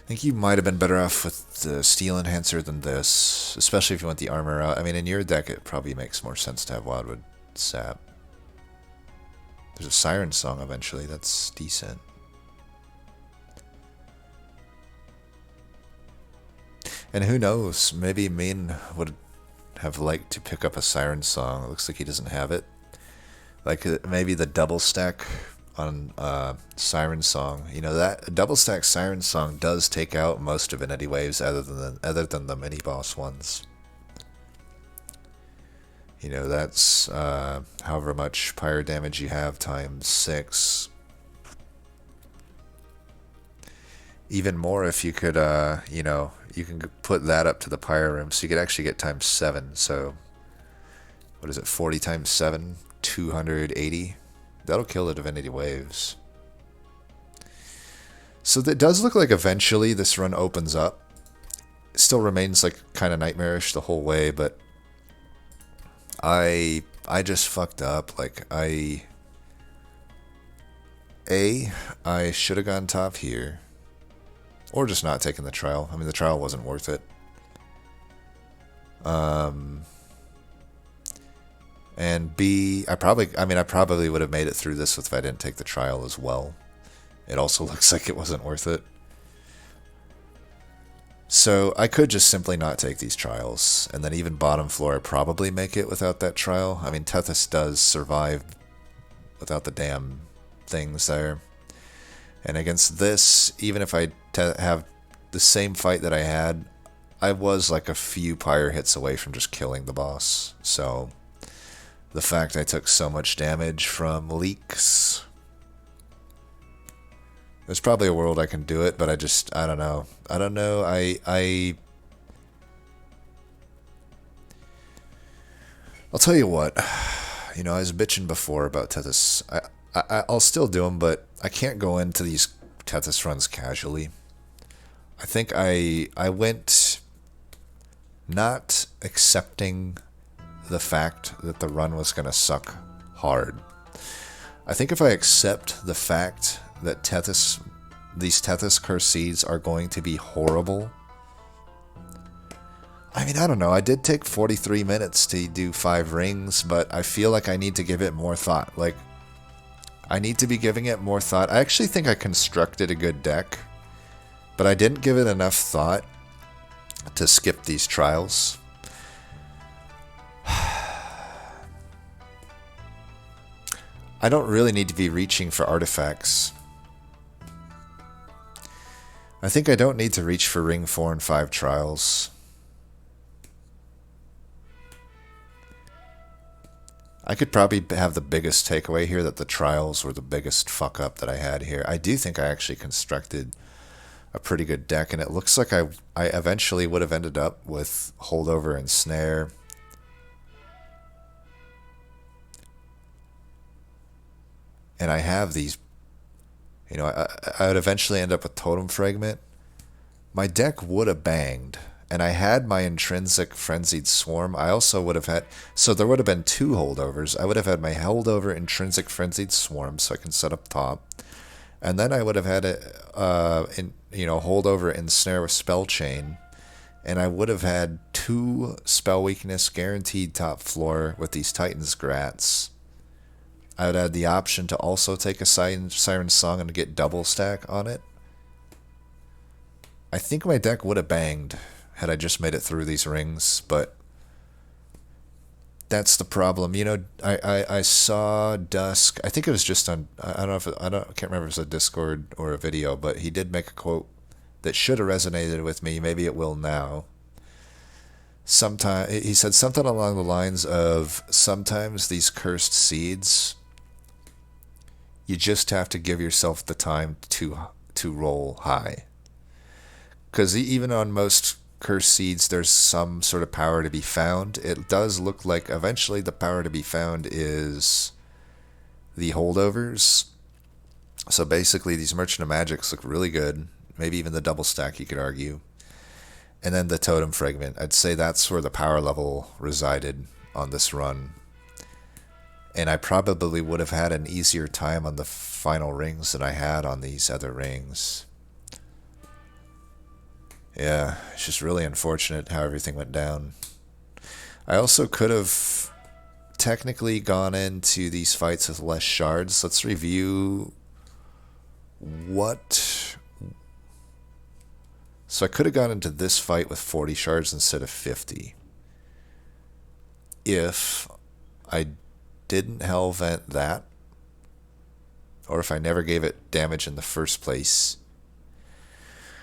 I think you might have been better off with the Steel Enhancer than this, especially if you want the armor out. I mean, in your deck, it probably makes more sense to have Wildwood Sap. There's a Siren Song eventually, that's decent. And who knows, maybe Min would have liked to pick up a Siren Song. It looks like he doesn't have it. Like maybe the double stack on Siren Song. You know, that double stack Siren Song does take out most Divinity Waves other than the mini boss ones. You know, that's however much pyre damage you have times 6. Even more if you could, you know, you can put that up to the pyre room, so you could actually get times 7. So, what is it, 40 times 7? 280. That'll kill the Divinity Waves. So that does look like eventually this run opens up. It still remains like kind of nightmarish the whole way, but I just fucked up. Like I should have gone top here. Or just not taken the trial. I mean, the trial wasn't worth it. And B, I probably would have made it through this if I didn't take the trial as well. It also looks like it wasn't worth it. So I could just simply not take these trials, and then even bottom floor I'd probably make it without that trial. I mean, Tethys does survive without the damn things there. And against this, even if I have the same fight that I had, I was like a few pyre hits away from just killing the boss. So the fact I took so much damage from leaks, there's probably a world I can do it, but I don't know. I'll tell you what, you know, I was bitching before about Tethys. I'll still do them, but I can't go into these Tethys runs casually. I think I went not accepting the fact that the run was going to suck hard. I think if I accept the fact that these Tethys Curse Seeds are going to be horrible, I mean, I don't know. I did take 43 minutes to do 5 rings, but I feel like I need to give it more thought. Like, I need to be giving it more thought. I actually think I constructed a good deck, but I didn't give it enough thought to skip these trials. I don't really need to be reaching for artifacts. I think I don't need to reach for ring 4 and 5 trials. I could probably have the biggest takeaway here that the trials were the biggest fuck up that I had here. I do think I actually constructed a pretty good deck, and it looks like I eventually would have ended up with holdover and snare. And I have these, you know, I would eventually end up with Totem Fragment. My deck would have banged. And I had my Intrinsic Frenzied Swarm. I also would have had... So there would have been 2 holdovers. I would have had my holdover Intrinsic Frenzied Swarm, so I can set up top. And then I would have had holdover Ensnare with Spell Chain. And I would have had 2 Spell Weakness guaranteed top floor with these Titan's Grats. I would have the option to also take a Siren Song and get double stack on it. I think my deck would have banged had I just made it through these rings, but that's the problem. You know, I saw Dusk. I think it was just on. I can't remember if it was a Discord or a video, but he did make a quote that should have resonated with me. Maybe it will now. He said something along the lines of, sometimes these cursed seeds, you just have to give yourself the time to roll high. Because even on most cursed seeds, there's some sort of power to be found. It does look like eventually the power to be found is the holdovers. So basically, these Merchant of Magics look really good. Maybe even the double stack, you could argue. And then the Totem Fragment. I'd say that's where the power level resided on this run. And I probably would have had an easier time on the final rings than I had on these other rings. Yeah, it's just really unfortunate how everything went down. I also could have technically gone into these fights with less shards. Let's review what... So I could have gone into this fight with 40 shards instead of 50. If I didn't Hell Vent that, or if I never gave it damage in the first place.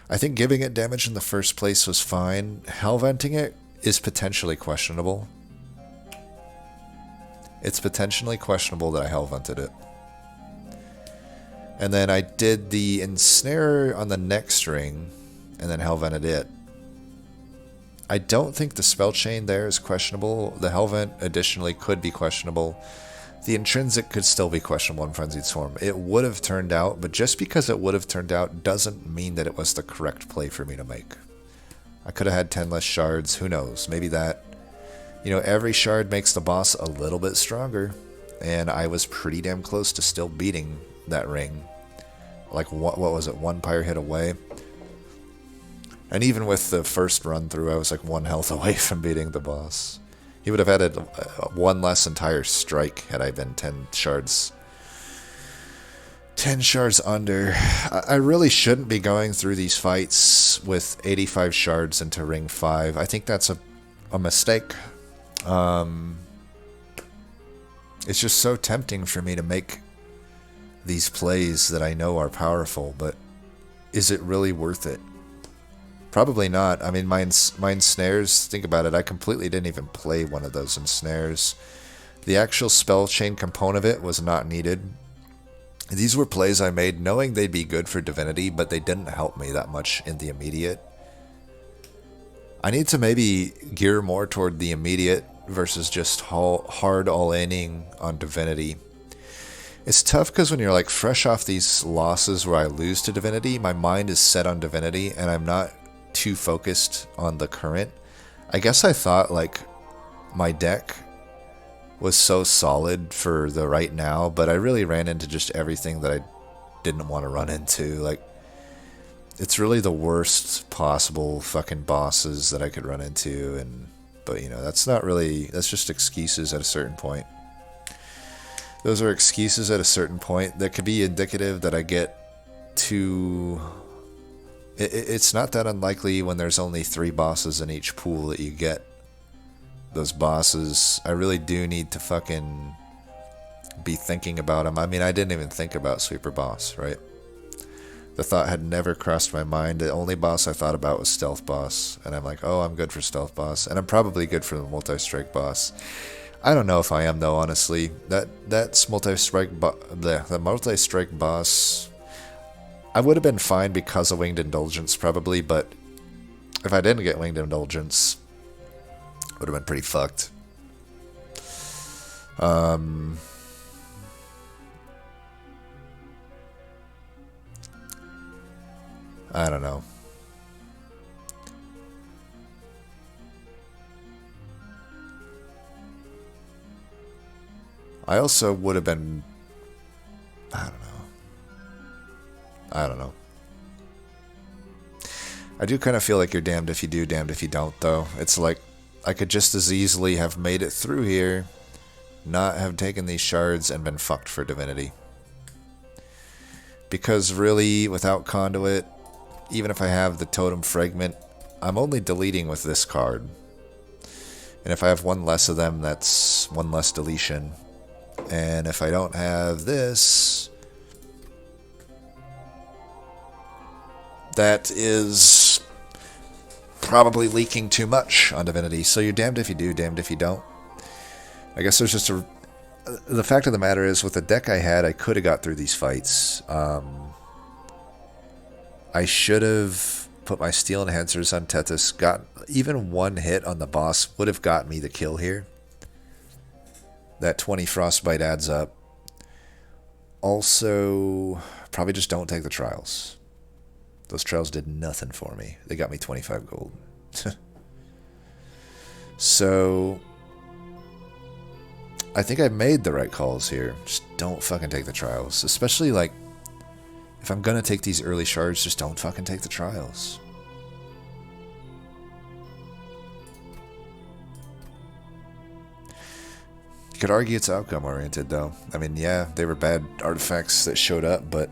I think giving it damage in the first place was fine. Hell Venting it is potentially questionable. It's potentially questionable that I Hell Vented it. And then I did the Ensnare on the next ring, and then Hell Vented it. I don't think the Spell Chain there is questionable. The Hell Vent additionally could be questionable. The Intrinsic could still be questionable in Frenzied Swarm. It would have turned out, but just because it would have turned out doesn't mean that it was the correct play for me to make. I could have had 10 less shards. Who knows? Maybe that... You know, every shard makes the boss a little bit stronger. And I was pretty damn close to still beating that ring. Like, what was it? 1 pyre hit away. And even with the first run through, I was like 1 health away from beating the boss. He would have added 1 less entire strike had I been 10 shards. 10 shards under. I really shouldn't be going through these fights with 85 shards into ring 5. I think that's a mistake. It's just so tempting for me to make these plays that I know are powerful, but is it really worth it? Probably not. I mean, my ensnares, think about it, I completely didn't even play one of those ensnares. The actual spell chain component of it was not needed. These were plays I made knowing they'd be good for Divinity, but they didn't help me that much in the immediate. I need to maybe gear more toward the immediate versus just hard all-inning on Divinity. It's tough because when you're like fresh off these losses where I lose to Divinity, my mind is set on Divinity and I'm not too focused on the current. I guess I thought like my deck was so solid for the right now, but I really ran into just everything that I didn't want to run into. Like, it's really the worst possible fucking bosses that I could run into, but you know, that's just excuses at a certain point. Those are excuses at a certain point that could be indicative that I get too... It's not that unlikely when there's only 3 bosses in each pool that you get those bosses. I really do need to fucking be thinking about them. I mean, I didn't even think about Sweeper Boss, right? The thought had never crossed my mind. The only boss I thought about was Stealth Boss. And I'm like, oh, I'm good for Stealth Boss. And I'm probably good for the Multi-Strike Boss. I don't know if I am, though, honestly. That's the Multi-Strike Boss... I would have been fine because of Winged Indulgence, probably, but if I didn't get Winged Indulgence, it would have been pretty fucked. I don't know. I also would have been... I don't know. I do kind of feel like you're damned if you do, damned if you don't, though. It's like, I could just as easily have made it through here, not have taken these shards, and been fucked for Divinity. Because really, without Conduit, even if I have the Totem Fragment, I'm only deleting with this card. And if I have 1 less of them, that's 1 less deletion. And if I don't have this... that is probably leaking too much on Divinity. So you're damned if you do, damned if you don't. I guess there's just the fact of the matter is, with the deck I had, I could have got through these fights. I should have put my Steel Enhancers on Tethys. Got even 1 hit on the boss would have got me the kill here. That 20 Frostbite adds up. Also, probably just don't take the trials. Those trials did nothing for me. They got me 25 gold. So, I think I made the right calls here. Just don't fucking take the trials. Especially, like, if I'm gonna take these early shards, just don't fucking take the trials. Could argue it's outcome oriented though. I mean, yeah, they were bad artifacts that showed up, but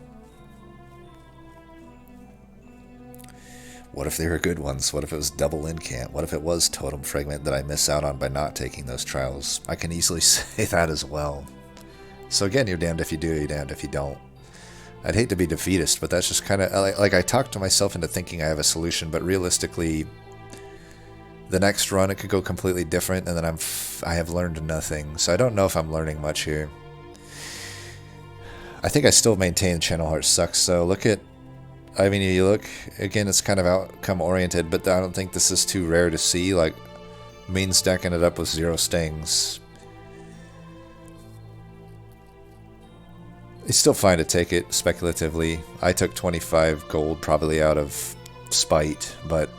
what if they were good ones? What if it was double incant? What if it was totem fragment that I miss out on by not taking those trials? I can easily say that as well. So again, you're damned if you do, you're damned if you don't. I'd hate to be defeatist, but that's just kind of like I talked to myself into thinking I have a solution, but realistically, the next run it could go completely different, and then I have learned nothing. So I don't know if I'm learning much here. I think I still maintain Channel Heart sucks. So look at, I mean, you look again, it's kind of outcome oriented, but I don't think this is too rare to see. Like mean stacking it up with 0 stings. It's still fine to take it speculatively. I took 25 gold probably out of spite, but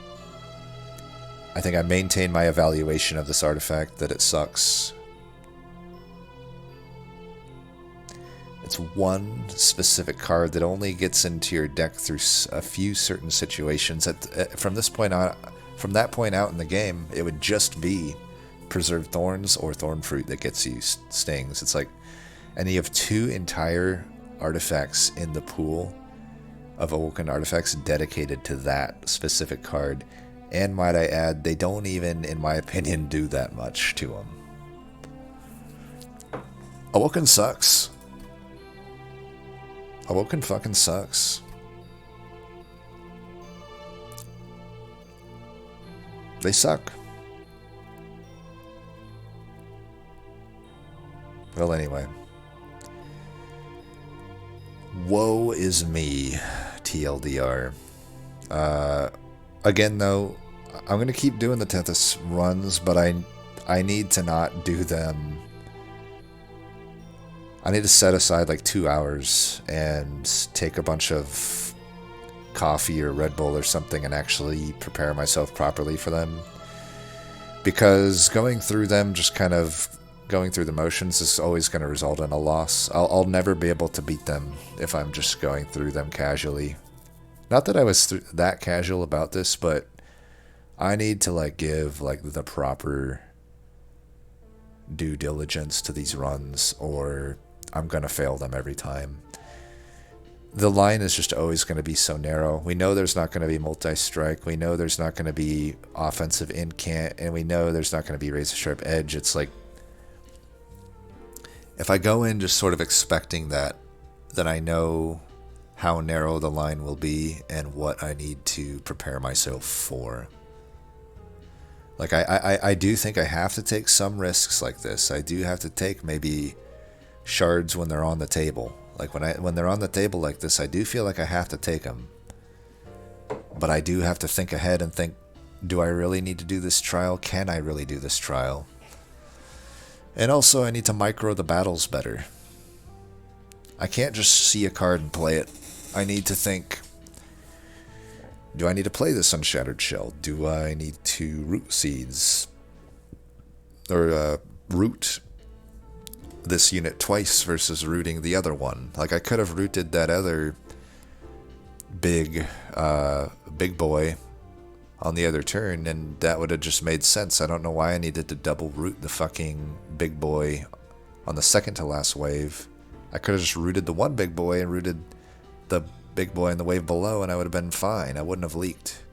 I think I maintain my evaluation of this artifact that it sucks. It's one specific card that only gets into your deck through a few certain situations. From that point out in the game, it would just be Preserved Thorns or Thorn Fruit that gets you stings. It's like, and you have 2 entire artifacts in the pool of Awoken artifacts dedicated to that specific card. And might I add, they don't even, in my opinion, do that much to them. Awoken sucks. Awoken fucking sucks. They suck. Well, anyway. Woe is me, TLDR. Again, though, I'm going to keep doing the Tethys runs, but I need to not do them. I need to set aside like 2 hours and take a bunch of coffee or Red Bull or something and actually prepare myself properly for them. Because going through them, just kind of going through the motions, is always going to result in a loss. I'll never be able to beat them if I'm just going through them casually. Not that I was that casual about this, but I need to like give like the proper due diligence to these runs, or I'm going to fail them every time. The line is just always going to be so narrow. We know there's not going to be multi-strike. We know there's not going to be offensive incant, and we know there's not going to be razor sharp edge. It's like, if I go in just sort of expecting that, then I know how narrow the line will be and what I need to prepare myself for. Like, I do think I have to take some risks like this. I do have to take maybe shards when they're on the table. Like, when they're on the table like this, I do feel like I have to take them. But I do have to think ahead and think, do I really need to do this trial? Can I really do this trial? And also, I need to micro the battles better. I can't just see a card and play it. I need to think, do I need to play this Unshattered Shell? Do I need to root seeds? Or root this unit twice versus rooting the other one? Like, I could have rooted that other big boy on the other turn, and that would have just made sense. I don't know why I needed to double root the fucking big boy on the second to last wave. I could have just rooted the one big boy and rooted the big boy in the wave below, and I would have been fine. I wouldn't have leaked.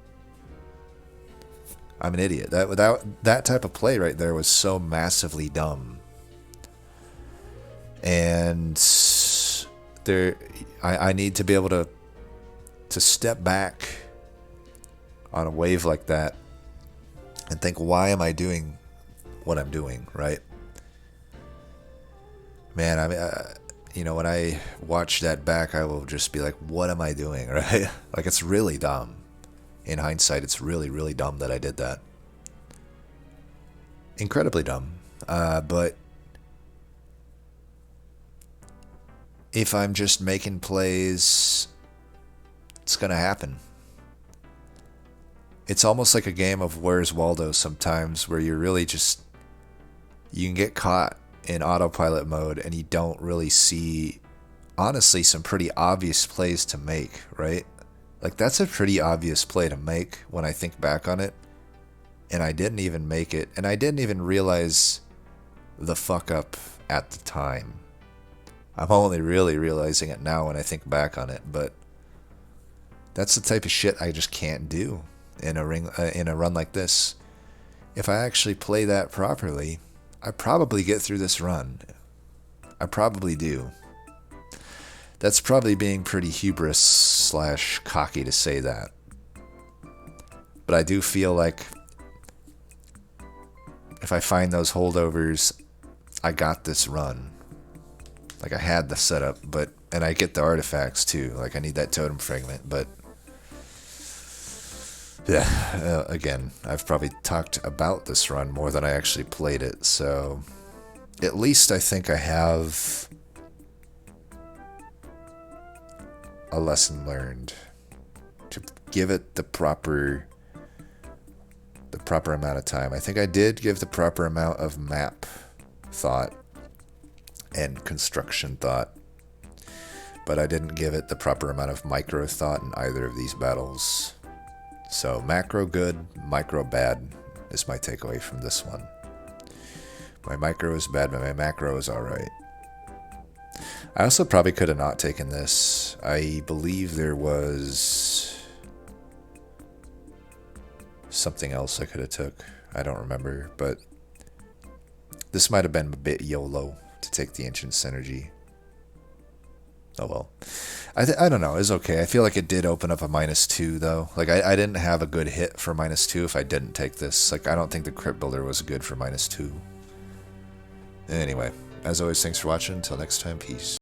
I'm an idiot. That type of play right there was so massively dumb. And I need to be able to step back on a wave like that and think, why am I doing what I'm doing, right? Man, I mean, when I watch that back, I will just be like, what am I doing, right? Like, it's really dumb. In hindsight, it's really, really dumb that I did that. Incredibly dumb. But if I'm just making plays, it's going to happen. It's almost like a game of Where's Waldo sometimes, where you're really just, you can get caught in autopilot mode and you don't really see, honestly, some pretty obvious plays to make, right? Like, that's a pretty obvious play to make when I think back on it. And I didn't even make it. And I didn't even realize the fuck up at the time. I'm only really realizing it now when I think back on it, but that's the type of shit I just can't do in a run like this. If I actually play that properly, I probably get through this run. I probably do. That's probably being pretty hubris / cocky to say that. But I do feel like if I find those holdovers, I got this run. Like I had the setup, and I get the artifacts too. Like I need that totem fragment, but yeah, again, I've probably talked about this run more than I actually played it, so at least I think I have a lesson learned to give it the proper amount of time. I think I did give the proper amount of map thought and construction thought, but I didn't give it the proper amount of micro thought in either of these battles. So macro good, micro bad is my takeaway from this one. My micro is bad, but my macro is alright. I also probably could have not taken this. I believe there was something else I could have took. I don't remember, but this might have been a bit YOLO to take the Ancient Synergy. Oh well. I don't know. It's okay. I feel like it did open up a -2 though. Like I didn't have a good hit for -2 if I didn't take this. Like I don't think the Crypt Builder was good for -2. Anyway, as always, thanks for watching. Until next time, peace.